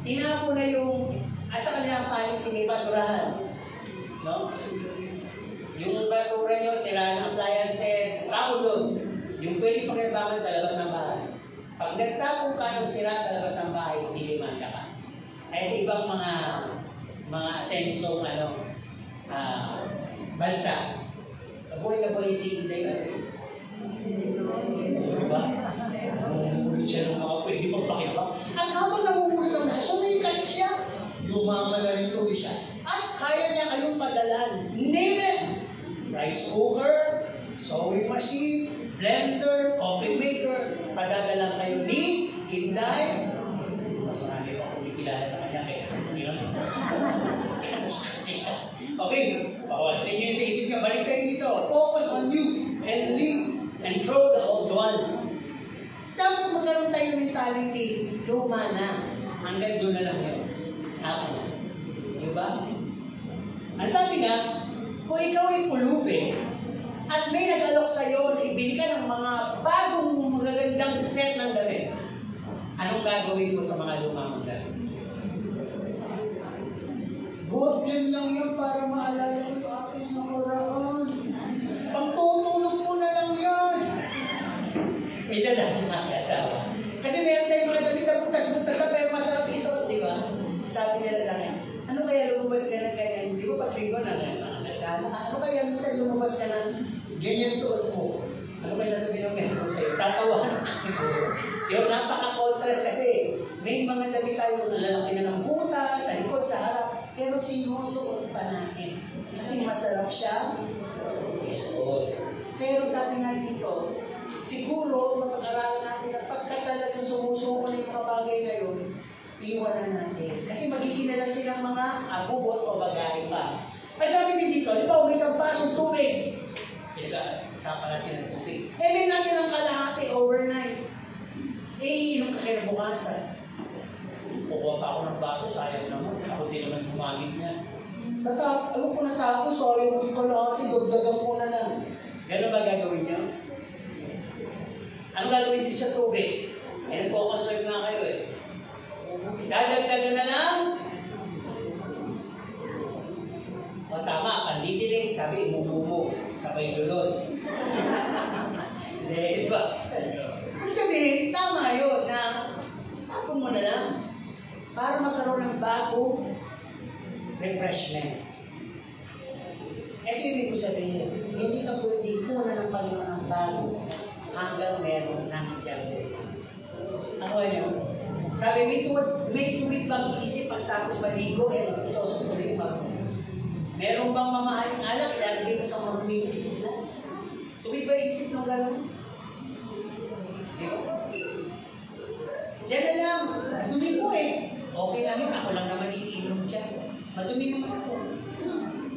Tinapo na yung asa kanilang policy may basurahan. No? Yung basura nyo, sila ng appliances, tapo doon. Yung pwede panginabangan sa labas ng bahay. Pag nagtapong kayo sila sa labas ng bahay, hindi limanda ka. Kaya sa ibang mga asensong bansa, nabuhay na buhay si Inday. Diba? Nangungulit siya ng mga pwede magpakibang. At habang nangungulit naman siya, sumikat siya. Yumaman na rin tuloy siya. At kaya niya kayong padalan. Name it! Rice cooker, sewing machine, blender, coffee maker, padadalan kayo ni Inday. Mas marami pa kung ikilala sa kanya kaya sa kanya. Okay, pawansin niyo sa isip niya, balik kayo dito. Focus on you and live and throw the old ones. Dapat magkaroon tayo ng mentality, luma na. Hanggang doon na lang yun. Ako na. Diba? Ang sabi nga, kung ikaw ay pulubi at may nag-alok sa'yo na ibili ka ng mga bagong magagandang set ng damit, anong gagawin mo sa mga lumang damit? Gordon lang yun para maalala ko yung aking nakaraan. Pagtutulog mo na lang yan. May dadaan na kasawa. Kasi meron tayong mga damit na butas-butas na pero masarap isuot, di ba? Sabi nila sa akin, ano kaya lumabas ka na kaya? Di ba pag linggo na ano kaya minsan lumabas ka na ganyan suot mo? Ano kaya sasabihin ng meron sa'yo? Tatawahan ka siguro. Yung napaka-contrast kasi may mga damit tayo na lalaki na ng buta, sa likod, sa harap, pero sinusuot pa natin. Kasi masarap siya isuot. Pero sabi nga dito, siguro mapag-aralan natin na pagkatalagang sumusuko na yung mga bagay na yun, iwanan natin. Kasi magiging na lang silang mga abubot o bagay pa. Kasi sabi din dito, ito, may isang pasong tubig. Pinag-usapan natin ng tubig. May natin ang kalahati overnight. Inom ka kayo bukasan. Kukuha pa ako ng baso, sayang naman. Ako din naman gumamit niya. Ano ko natapos, sayang yung kalahati, dagdagan ko na lang. Gano'n ba gagawin niyo? Ano gagawin din sa tubig? Nagpo-conserve na kayo Dadagdagan na lang. O tama, pandidilig, sabi, umumo sa paydulod. Hindi, ba? Ang sabihin, tama yun na tapon mo na lang para magkaroon ng bagong refreshment. Ito yung ko sabihin, hindi ka pwede kuna ng Panginoon ng bago hanggang meron ng dyan. Ano yun? Sabi, may May tuwid bang isip pagtapos maligo, isusuntuloy mo. Meron bang mamahaling alak, ilalagay mo sa maruming sisigla? Tuwid ba isip ng gano'n? Di ba? Diyan na lang, madumi po Okay lang yun, ako lang naman iinom dyan. Madumi naman ako.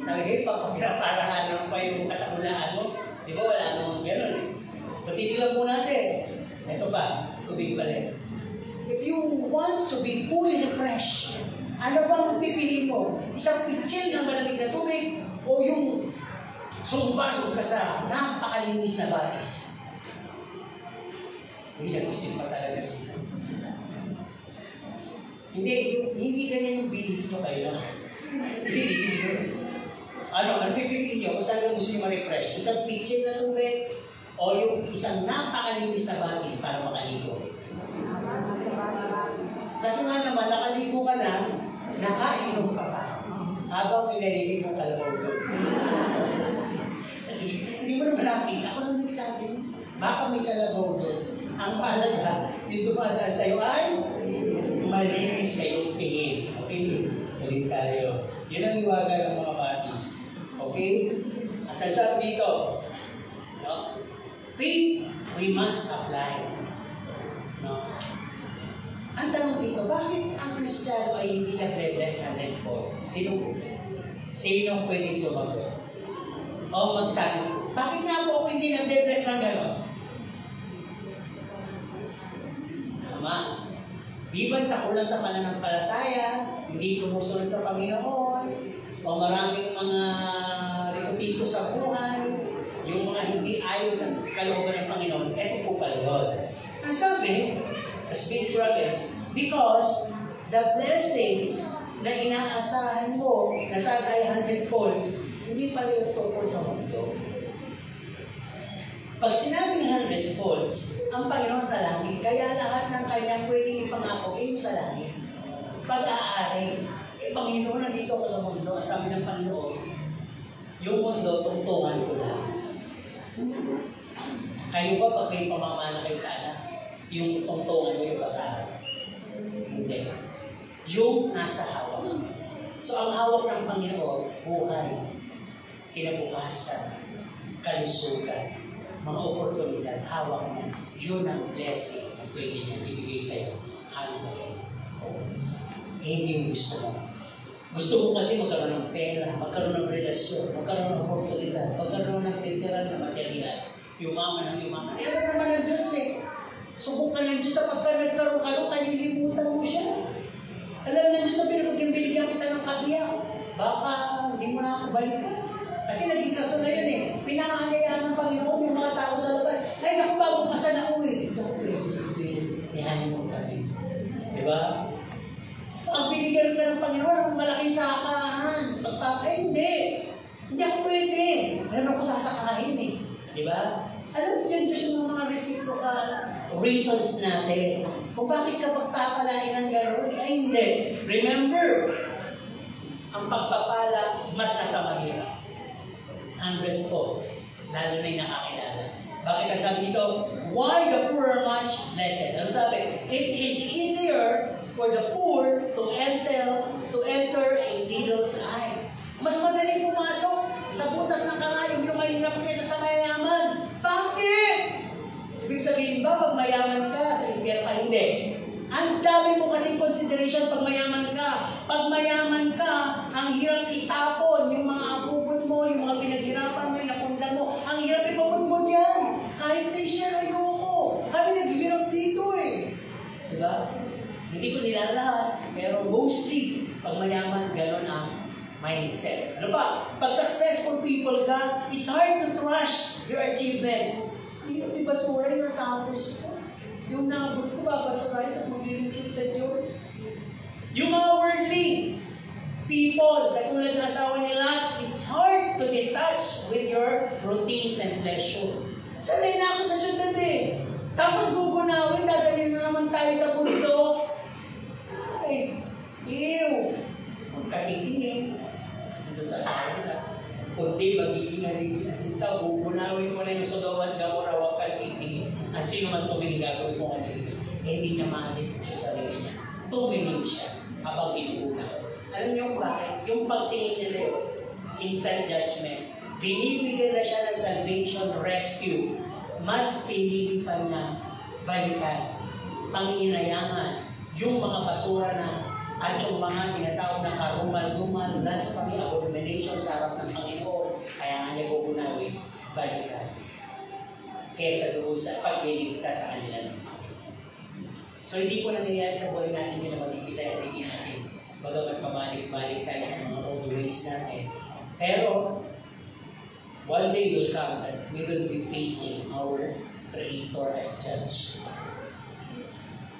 Sabi, pagpapiraparangan pa yung kasakulaan mo. Di ba wala namang gano'n Patigilan po natin. Ito pa, tubig pa rin. If you want to be cool and fresh, ano bang pipili mo? Isang pitsil ng malamig na tubig o yung sumbasog ka sa napakalinis na batis? Hindi nag-isip pa talaga sila. Hindi ganyan yung bilis mo kayo lang. Bilis mo. Ano pipiliin nyo kung talaga gusto nyo ma-refresh? Isang pitsil na tubig o yung isang napakalinis na batis para makaligo? Kasi nga naman, nakaligo ka na, nakainom ka pa. Habang pinaliligo ka lang doon. Hindi mo naman nakita. Ako lang nagsabi, baka may kalabaw doon. Ang mahalaga, yung dumadaan sa'yo ay malinis kayong tingin. Okay? Tuloy tayo. Yun ang iwaga ng mga batis. Okay? At ang sabi dito, no? Faith, we must apply. No? Ang tanong dito, bakit ang Kristiyano ay hindi nag-bless 100 Sino pwedeng sumagot? O magsabi, bakit nga po ako hindi nag-bless ng gano'n? Tama. Biban sa kulang sa pananampalataya, hindi tumusunod sa Panginoon, o maraming mga reputiko sa buhay, yung mga hindi ayon sa kalooban ng Panginoon, eto po pala yun. Ang sabi, sa Spirit Prophets, because the blessings na inaasahan mo na sana ay 100 hindi pala yung tungkol sa mundo. Pag sinabing 100 ang Panginoon sa langit, kaya lahat ng kanyang pwede ipangako ay sa langit. Pag-aari, Panginoon, nandito ako sa mundo. Ang sabi ng Panginoon, yung mundo, tungtungan ko lang. Kayo ba pag may pamamana kayo sa anak, yung tungtungan mo yung kasama? Hindi. Yung nasa hawak. So ang hawak ng Panginoon, buhay, kinabukasan, kalusugan, mga oportunidad, hawak niya. Yun ang blessing na pwede niya ibigay sa'yo. Hindi yung gusto mo. Gusto mo kasi magkaroon ng pera, magkaroon ng relasyon, magkaroon ng oportunidad, magkaroon ng literal na material. Yumaman ang yumaman. Alam naman ng Diyos Subukan ng Diyos na pagka nagkaroon ka, kalilimutan mo siya. Alam ng Diyos na pinagpinibigyan kita ng kabiyak. Baka hindi mo na ako balikan. Kasi naging kaso na yun Pinahahayaan ng Panginoon yung mga tao sa labas. Ay, naku, bago ka sana uwi. Ihanin mo kami. Diba? Ang binigyan ka ng Panginoon, ang malaking sakahan. Hindi. Hindi ako pwede. Meron ako sasakahin Diba? Alam mo dyan, Diyos yung mga reciprocal reasons natin. Kung bakit ka pagpapalain ng gano'n, ay hindi. Remember, ang pagpapala mas nasa mahirap. 100 lalo na yung nakakilala. Bakit ang sabi dito? Why the poor are much blessed? Ano sabi? It is easier for the poor to enter a needle's eye. Mas madaling pumasok sa butas ng kangayog yung mahirap kaysa sa mayayaman. Bakit? Ibig sabihin ba, pag mayaman ka, sa impyerno ka, hindi. Ang dami mo kasing consideration pag mayaman ka. Pag mayaman ka, ang hirap itapon yung mga apupon mo, yung mga pinaghirapan mo, yung napundan mo. Ang hirap ipapon mo diyan. Kahit t-shirt, ayoko. Kami naghihirap dito Diba? Hindi ko nilalahat, pero mostly, pag mayaman, gano'n ang mindset. Ano ba? Pag successful people ka, it's hard to trust your achievements. Di basura yung natapos ko. Yung nabot ko, babasurahin, tapos maglilingkod sa Diyos. Yung mga worldly people, katulad ng asawa nila, it's hard to detach with your routines and pleasure. Sanay na ako sa syudad Tapos bugunawin, dadalhin na naman tayo sa bundok. Ay, ew! Magkatitingin. Ito sa asawa nila. Kundi magiging naligid na sinta, bugunawin mo na yung Sodoma at Gomorrah, huwag kang titingin. Ang sino man tumingin gagawin mo kaniligas. Hindi niya maalit sa sarili niya. tumingin siya habang pinuuna. Alam niyo bakit? Yung pagtingin nila yun, instant judgment, binibigyan na siya ng salvation, rescue, mas pinili pa na balikan, panginayangan, yung mga basura na at yung mga tinatawag na karumal-dumal, blasphemy, abomination sa harap ng Panginoon, kaya nga niya bubunawi, balikan. Kesa doon sa pagliligtas sa kanila ng Panginoon. So hindi po nangyayari sa buhay natin yun na magkikita at iniasin. Bagamat pabalik-balik tayo sa mga old ways natin. Pero, one day will come that we will be facing our Creator as judge.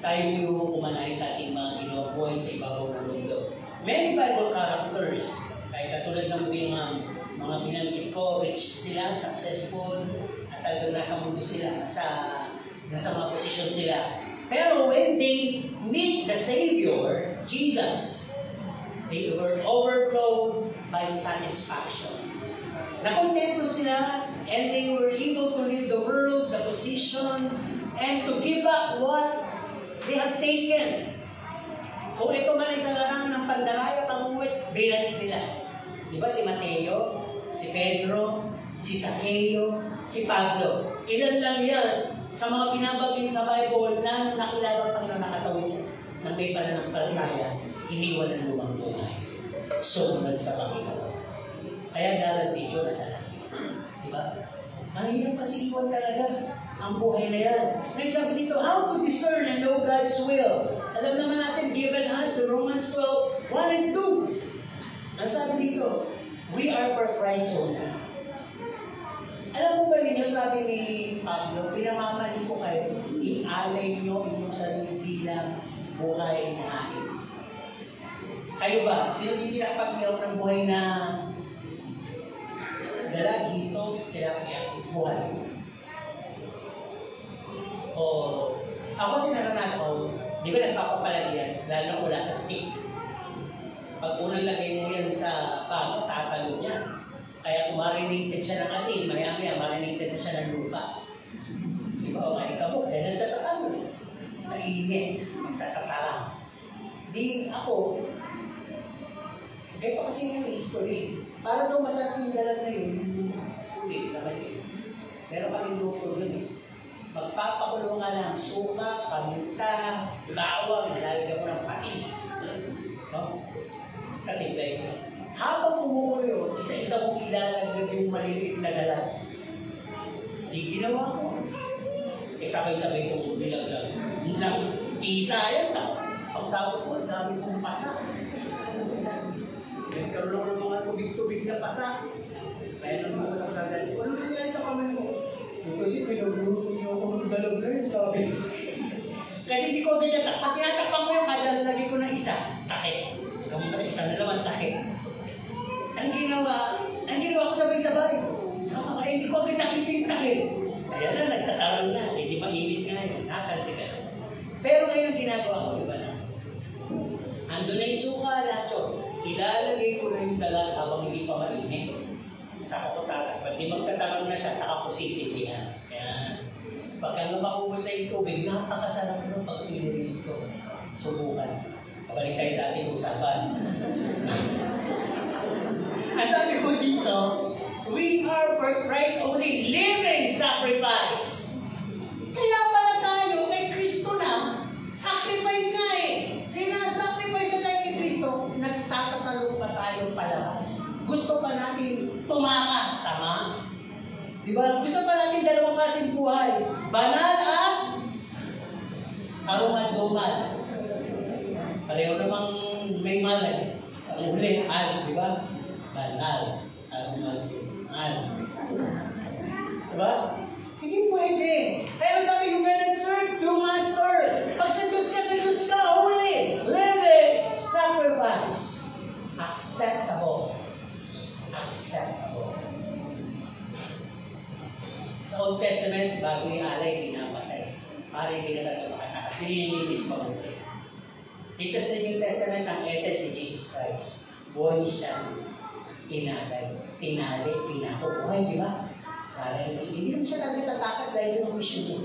Tayo yung hukumanay sa ating mga ginawabuhay sa ibabaw ng mundo. Many Bible characters, kahit katulad ng mga binanggit ko, rich sila, successful, at talagang nasa mundo sila, nasa mga posisyon sila. Pero when they meet the Savior, Jesus, they were overflowed by satisfaction. Nakontento sila, and they were able to leave the world, the position, and to give up what they have taken. Kung ito man ay sa larangan ng pandaraya, panguwit, binalik nila. Di ba si Mateo, si Pedro, si Zaccheo, si Pablo. Ilan lang yan sa mga pinabagin sa Bible na nakilala pang nakatawid ng may pananampalataya, iniwan ng lumang buhay. Sumunod sa Panginoon. Kaya darating dito na sa langit. Diba? Mahirap kasi iwan talaga ang buhay na yan. Nagsabi dito, how to discern and know God's will. Alam naman natin, given us the Romans 12, 1 and 2. Ang sabi dito, we are for Christ only. Alam mo ba ninyo, sabi ni Pablo, pinamamali ko kayo, i-alay nyo inyong sarili bilang buhay na hain. Kayo ba? Sino hindi nakapag-iyaw ng buhay na dala dito, tilapia, buhay? O, ako sinaranasan ko, di ba nagpapapalagyan, lalo na wala sa stick. Pag unang lagay mo yan sa pamo, tatalo niya. Kaya kung marinated siya ng asin, maya-maya marinated na siya ng lupa. Di ba? O kaya kabuk, dahil nagtatatalo sa init, magtatatala. Di ako, ganito kasi yung history. Para daw masarap yung dalag na yun, ulit na mali. Pero kaming luto yun eh. Magpapakulo nga ng suka, paminta, bawang, lalagyan mo ng patis. No? Katiglay ko. Habang kumukulo yun, isa-isa mong ilalagyan yung maliliit na dalag. Di ginawa ko. Eh sabay-sabay kong bilaglag. Nang isa yan ka. Pagtapos ko, ang dami kong pasa. Nagkaroon ng mga tubig-tubig na pasa. Kaya nang mga sasagal, ano nangyari sa kamay mo? Kasi pinagluto niyo ako ng dalag na yun, sabi. Kasi di ko ganyan, pag tinatakpan mo yung kalalagay ko ng isa, takip. Kung ba isa na naman, takip. Ang ginawa ko sabay-sabay. Sama ka, hindi ko nakita yung takip. Kaya na, nagtatarong na, hindi mainit nga yun, nakalsi ka na. Pero ngayon ginagawa ko, iba na. Ando na yung suka, lahat yun. Ilalagay ko na yung dalag habang hindi pa mainit. Saka ko tatakpan. Di magtatarong na siya, saka ko sisilihan. Kaya, pagka nga maubos na yung tubig, napakasarap ng pagpili ito. Subukan. Kabalik tayo sa ating usapan. Ang sabi ko dito, we are for Christ only, living sacrifice. Kaya pala tayo, kay Kristo na, sacrifice nga eh. Sinasacrifice na tayo kay Kristo, nagtatatalo pa tayo palabas. Gusto pa natin tumakas, tama? Diba? Gusto pa natin dalawang klaseng buhay. Banal at karumal-dumal. Pareho namang may malay. Ang huli, al, diba? Banal, karumal-dumal. Diba? Hindi pwede. Kaya sabi, you cannot serve two masters. Pag sa Diyos ka, holy, living, sacrifice. Acceptable. Sa Old Testament, bago yung alay, pinapatay. Para hindi na tayo makatakas. Nililinis mabuti. Dito sa New Testament, ang essence si Jesus Christ. Buhay siya. Inalay. Tinali. Pinakubuhay, di ba? Hindi mo siya talaga tatakas dahil yung mission niya.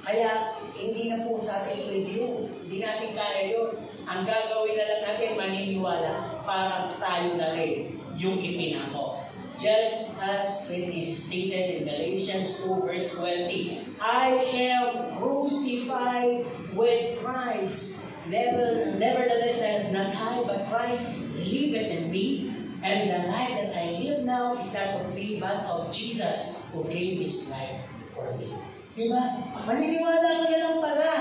Kaya, hindi na po sa ating pwede yun. Hindi natin kaya yun. Ang gagawin na lang natin, maniniwala para tayo na rin yung ipinako. Just as it is stated in Galatians 2 verse 20, I am crucified with Christ. Nevertheless, not I, but Christ liveth in me, and the life that I live now is not of me, but of Jesus, who gave His life for me. Diba? Maniniwala ka na lang pala.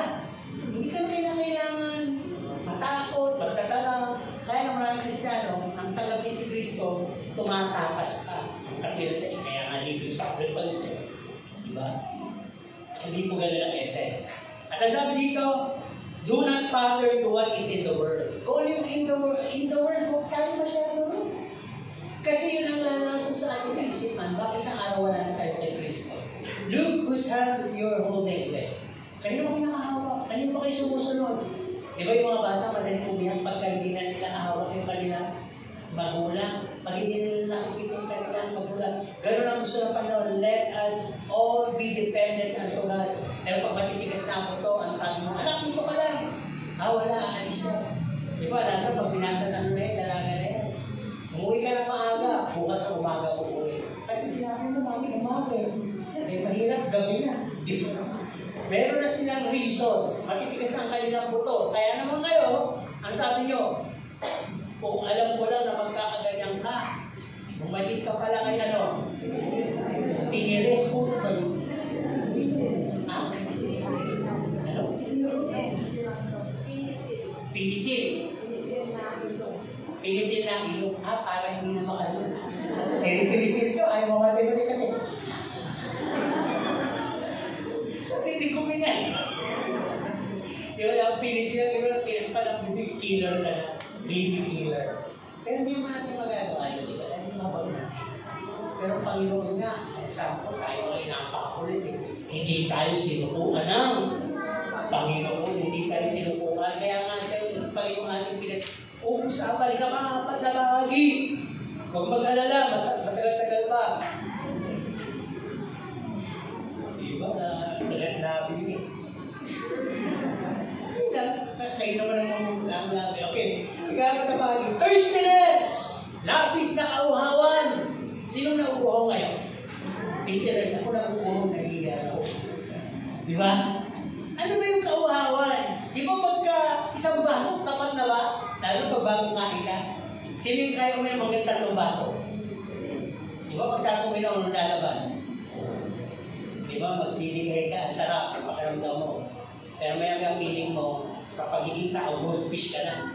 Hindi ka na kailangan matakot, magtatala. Kaya ng maraming Kristiyano, ang tanggapin si Kristo, tumatakas ka. Ang kapilate, kaya nga libre sacrifice. Diba? Hindi po ganun ang essence. At ang sabi dito, do not pattern to what is in the world. Kung yung in the world, huwag tayo masyado rin. Kasi yun ang lalason sa ating isipan. Bakit sa araw wala na tayo kay Kristo? Look whose hand you're holding with. Kanino ba kayo nakahawak? Kanino ba kayo sumusunod? Di ba yung mga bata, madaling umiyak pagka hindi na nila ahawak yung kanilang magulang. Pag hindi nila nakikita yung kanilang magulang. Ganun ang gusto ng Panginoon. Let us all be dependent on God. Pero pag matitigas na ako to, ano sabi mo? Anak, dito ka lang. Wala, alis siya. Di ba, lalo pag pinagtatanong na yun, dalaga na yun. Umuwi ka ng maaga, bukas sa umaga uuwi. Kasi sinabi mo, mami, umaga yun. Mahirap, gabi na. Di ba? Meron na silang reasons. Matitigas na ang kanilang buto. Kaya naman kayo, ang sabi nyo, kung alam ko lang na magkakaganyan ka, bumalik ka pala kay ano, tinilis ko ba yun? Ha? Ano? Pinisil. Pinisil na ilong. Para hindi na makalun. Pinisil ko, ayaw mamatay-matay kasi. So, hindi ko minay. Di ba, yung pinisil, di ba, pinagpalang big killer na, baby killer. Pero hindi mo natin magagawa yun, di ba? Hindi mabag natin. Pero Panginoon nga, example, tayo ay napakakulit eh. Hindi tayo sinukuan ng Panginoon, hindi tayo sinukuan. Kaya nga tayo, Panginoon natin pinag-uusapan ka maapat na bahagi. Huwag mag-alala, matagal-tagal pa. Di ba, nabi eh. Kayo naman ang labi. Okay, ikaw na bahagi. Thirstiness! Lapis na kauhawan. Sino nauuhaw ngayon? Peter, ako nauuhaw na iyaw. Di ba? Ano ba yung kauhawan? Di ba pagka isang baso, sapat na ba? Lalo pag bago kain ka. Sino yung kaya uminom ng tatlong baso? Di ba pagka uminom ng lalabas? Di ba magdiligay ka, sarap, pakiramdam mo. Pero may ang feeling mo, sa pagiging tao, goldfish ka na.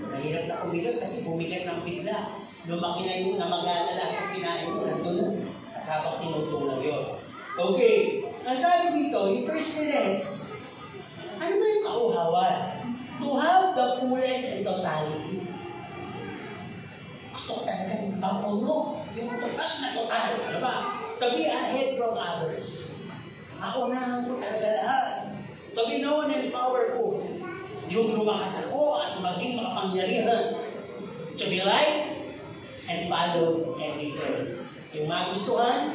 Mahirap na kumilos kasi bumigat ng bigla. Lumaki na yung namagana lahat yung kinain mo, nandun. At habang tinutulog yun. Okay, ang sabi dito, yung thirstiness, ano ba yung kauhawan? To have the fullness and totality. Gusto ko talaga yung pamuno, yung total na total. Ano ba? To be ahead from others. Maunahan ko talaga lahat. To be known and powerful. Yung lumakas ako at maging makapangyarihan. To be right and follow every verse. Yung magustuhan,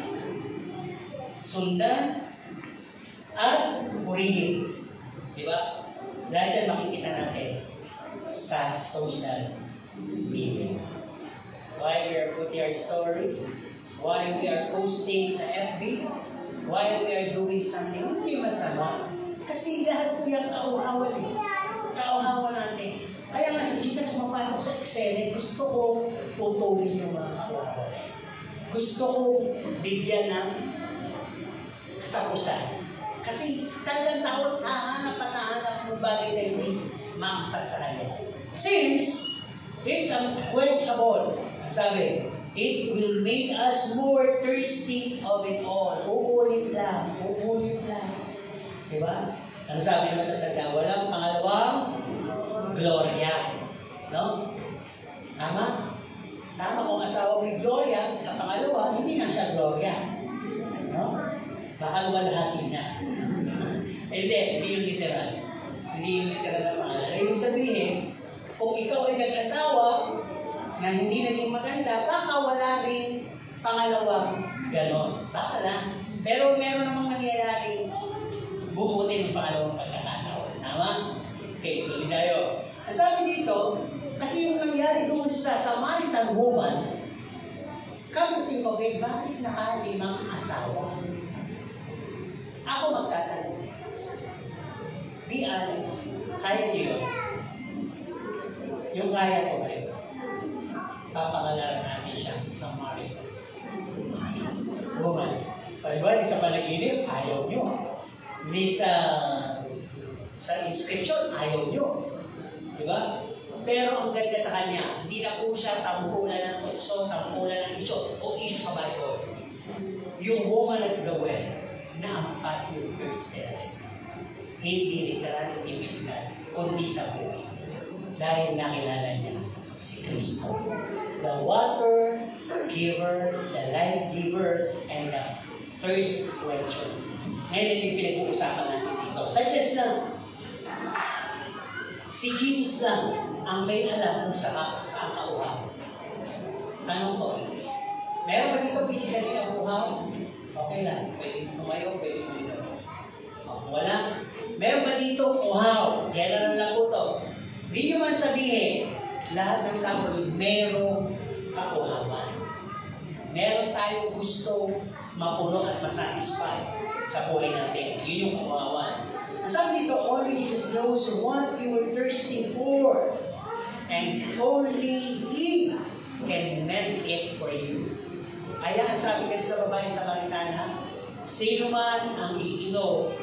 sundan, at purihin. Diba? Dahil dyan makikita natin sa social media. Why we are putting our story, why we are posting sa FB, why we are doing something, hindi masama. Kasi lahat po yung kauhawan eh. Kauhawan natin. Kaya nga si Jesus pumapasok sa Excel, gusto ko putulin yung mga kauhawan. Gusto ko bigyan ng katapusan. Kasi talagang tao nahanap at nahanap ng bagay na hindi maangkat sa kanya. Since it's unquenchable, sabi, it will make us more thirsty of it all. Uulit lang, uulit lang. Diba? Ano sabi naman tatanda? Walang pangalawang gloria. No? Tama? Tama kung asawa may gloria, sa pangalawa, hindi na siya gloria. No? Baka luwalhati na. Hindi yung literal. Hindi yung literal na pangalan. Ibig sabihin, kung ikaw ay nag-asawa na hindi naging maganda, baka wala rin pangalawang ganon. Baka lang. Pero meron namang nangyayaring bubuti ng pangalawang pagkakataon. Tama? Okay, tuloy tayo. Ang sabi dito, kasi yung nangyari doon sa Samaritan woman, come to think of it, bakit nakalimang asawa? Ako magtatanong. Be honest. Kaya niyo yun? Yung kaya ko kayo. Papakalaran natin siya sa Samaritan woman. Paliwan, sa panaginip, ayaw nyo. Hindi sa inscription, ayaw nyo. Diba? Pero ang ganda sa kanya, hindi na po siya tampulan ng tukso, tampulan ng isyo, o isyo sa Bible. Yung woman at the well, na ang patio first test, hindi literal, hindi physical, kundi sa buhay. Dahil nakilala niya si Kristo. The water giver, the life giver, and the thirst quencher. Ngayon yung pinag-uusapan natin dito. Suggest lang, si Jesus lang ang may alam kung saan kauhaw. Tanong ko, meron ba dito physically na uhaw? Okay lang, pwede tumayo, pwede tumayo. Wala. Meron ba dito uhaw? General lang po to. Hindi nyo man sabihin, lahat ng tao merong kauhawan. Meron tayong gusto mapuno at masatisfy sa buhay natin. Yun yung kauhawan. Sabi dito, only Jesus knows what you were thirsting for. And only He can melt it for you. Kaya ang sabi kasi sa babae sa Samaritana, sino man ang iinom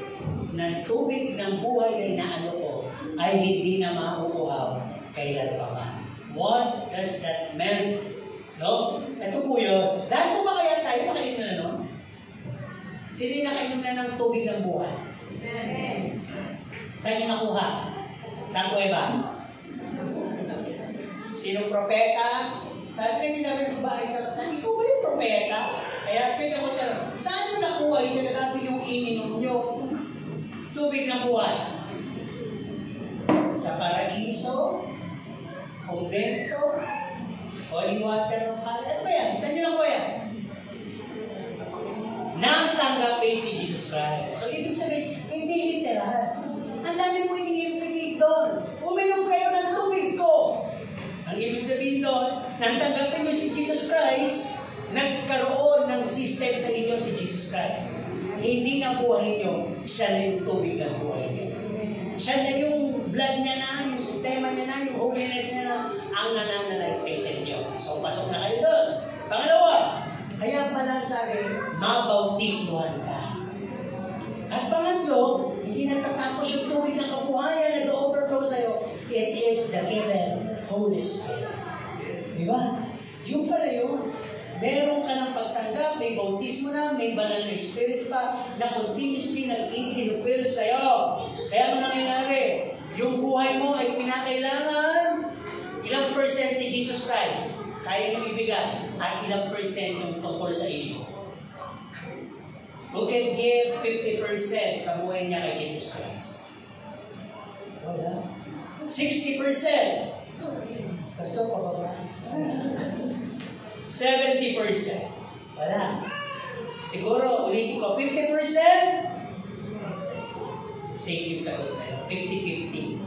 ng tubig ng buhay na inaano ko, ay hindi na mauuhaw kailan pa man. What does that mean? No? Ito po yun. Lahat po ba kaya tayo nakainom na nun? Sino yung nakainom na ng tubig ng buhay? Saan yung nakuha? Saan po iba? Sinong propeta? Sabi kasi namin ng bahay sa kanya, ikaw ba yung propeta? Kaya pwede ako tanong, saan yung nakuha yung sinasabi yung ininom nyo? Tubig ng buhay. Sa paraiso, convento, holy water of heart. Ano ba yan? Saan yung nakuha yan? Nang tanggapin si Jesus Christ. So, ibig sabihin, hindi literal. Ang dami mo hindi doon. Uminom kayo ng tubig ko. Ang ibig sabihin doon, nang tanggapin niyo si Jesus Christ, nagkaroon ng system sa inyo si Jesus Christ. Hindi na buhay niyo, siya na yung tubig ng buhay niyo. Siya na yung blood niya na, yung sistema niya na, yung holiness niya na, ang nananaligtay sa inyo. So, pasok na kayo doon. Pangalawa, kaya pala sabi, mabautismuhan ka. At pangatlo, hindi natatapos yung tubig ng kabuhayan na do-overflow sa'yo. It is the given Holy Spirit. Di ba? Yung pala yun. Meron ka ng pagtanggap, may bautismo na, may banal na spirit pa, na continuously nag-i-infill sa'yo. Kaya ano nangyayari? Yung buhay mo ay kinakailangan ilang percent si Jesus Christ. Kaya nyo ibigay at ilang percent yung tungkol sa inyo. Who can give 50% sa buhay niya kay Jesus Christ? Wala. 60%. Gusto pa ba? 70%. Wala. Siguro, ulitin ko, 50%? Same yung sagot na yun. 50-50.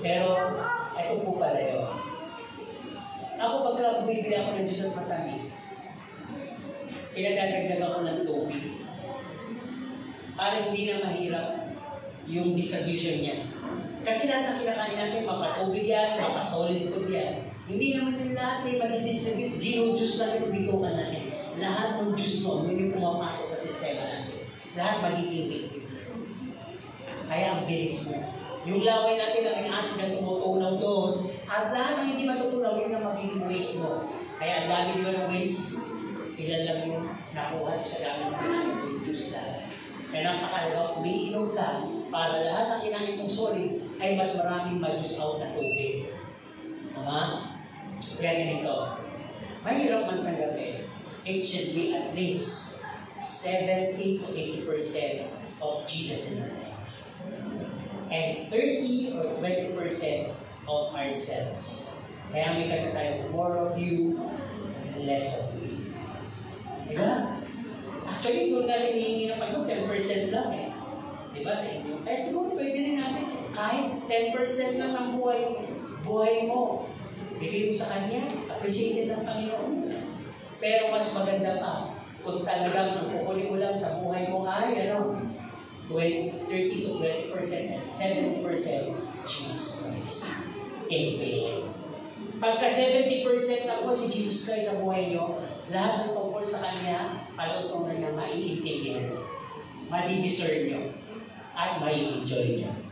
Pero, ito po pala yun. Ako pagka bibili ako ng Diyos at matamis, pinagdadagdag ako ng tubig. Para hindi na mahirap yung distribution niya. Kasi lahat ng kinakain natin, mapatubig yan, mapasolid food yan. Hindi naman yung lahat ay mag-distribute. Gino juice lang yung bitukan natin. Lahat ng juice mo, hindi pumapasok sa sistema natin. Lahat magiging liquid. Kaya ang bilis mo. Yung laway natin ang acid ang tumutunaw doon, at lahat ng hindi matutunaw, yun ang magiging waste mo. Kaya ang dami nyo ng waste, ilan lang yung nakuha sa dami ng yung juice lang. Kaya napakalaga, umiinom ka para lahat ng kinain mong solid ay mas maraming ma-juice out na tubig. Tama? Kaya ganito, mahirap man tanggapin. It should be at least 70 to 80% of Jesus in our lives. And 30 or 20% of ourselves. Kaya may kata tayo, more of you, less of me. Diba? Actually, kung nasa hinihingi naman yung 10% lang eh. Diba sa inyo? Kaya siguro pwede rin natin Kahit 10% lang ng buhay mo, bigay mo sa Kanya, appreciated ng Panginoon. Pero mas maganda pa, kung talagang ang kukunin mo lang sa buhay mo ay, 30 to 20% and 70% Jesus Christ. Infinite. Pagka 70% na po si Jesus Christ sa buhay nyo, lahat ng tungkol sa Kanya, palutong na niya maiintindihan, madi-discern nyo, at mai-enjoy nyo.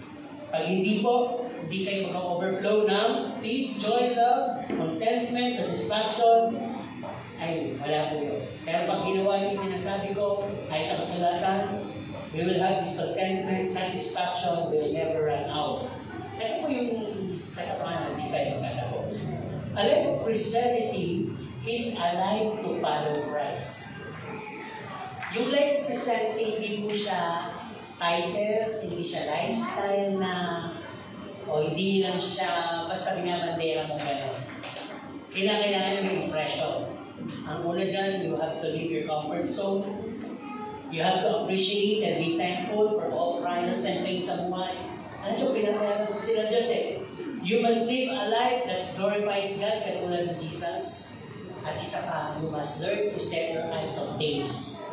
Pag hindi po, hindi kayo mag-overflow ng peace, joy, love, contentment, satisfaction, ay wala po yun. Pero pag ginawa niyo sinasabi ko, ay sa kasulatan, we will have this contentment, satisfaction, will never run out. Ito po yung katapangan na hindi kayo magtatapos. A life of Christianity is a life to follow Christ. Yung life of Christianity, hindi po siya title, hindi siya lifestyle na, o hindi lang siya basta binabandera mo gano'n. Kailangan yung impression. Ang una dyan, you have to leave your comfort zone. You have to appreciate and be thankful for all trials and things sa buhay. Ano yung pinatayaan sila Diyos eh? You must live a life that glorifies God katulad ng Jesus. At isa pa, you must learn to set your eyes on things.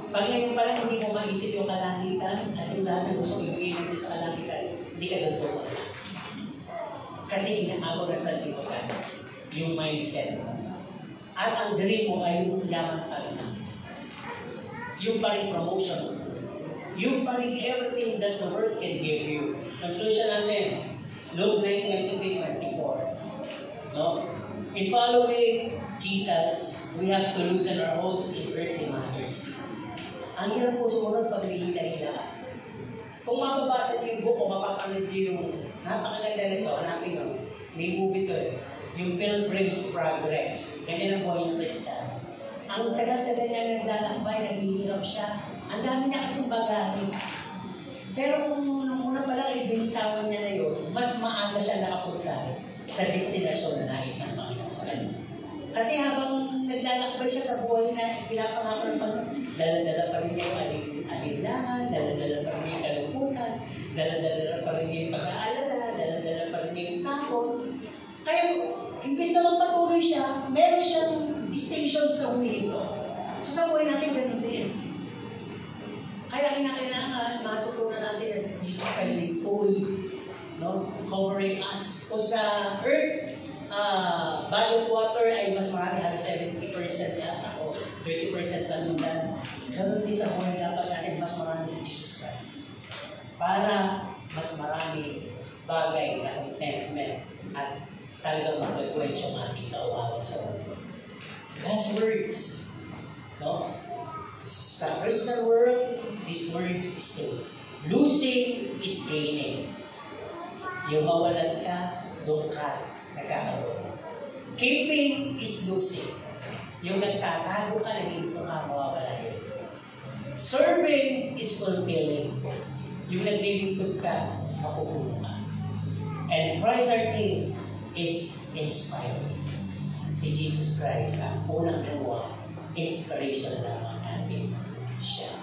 Pag ngayon pala hindi mo maisip yung kalangitan at yung lahat na gusto ibigay mo sa kalangitan, hindi ka doon tuwa. Kasi inaabot na sa limutan yung mindset. At ang dream mo ay yung lamang pa rin. Yung pa rin promotion. Yung pa rin everything that the world can give you. Conclusion natin, Luke 9:23-24. No? In following Jesus, we have to loosen our holds in earthly matters. Ang hirap po sumunod pag nilila-hila. Kung mababasa niyo yung book o mapapanood niyo yung napakaganda nito, hanapin nyo. May movie ko eh. Yung Pilgrim's Progress. Ganyan ang buhay ng Christian. Ang tagal-tagal niya naglalakbay, naghihirap siya. Ang dami niya kasing bagahe. Pero kung nung una pa lang ay binitawan niya na yun, mas maaga siya nakapunta sa destinasyon na nais ng Panginoon sa kanya. Kasi habang naglalakbay siya sa buhay na pinapangako ng Panginoon, dala-dala pa rin niya yung alinlangan, dala-dala pa rin niya yung kalungkutan, dala-dala pa rin niya yung pag-aalala, dala-dala pa rin niya yung takot. Kaya, imbes na magpatuloy siya, meron siyang station sa humihinto. So sa buhay natin, ganun din. Kaya kinakailangan, matutunan natin as Jesus Christ is fully, covering us. Kung sa earth, body of water ay mas marami, halos 70% yata o 20% lang yung dan. Ganun din sa buhay dapat natin mas marami si Jesus Christ. Para mas marami bagay na contentment at talagang magkagwens yung ating kauawan sa mundo. God's words. No? Sa Christian world, this word is true. Losing is gaining. Yung mawalan ka, doon ka nagkakaroon. Keeping is losing. Yung nagtatago ka, naging ka, mawawala yun. Serving is fulfilling. Yung naglilingkod ka, makukuha ka. And Christ our King is inspiring. Si Jesus Christ ang unang gawa, inspiration lamang natin siya.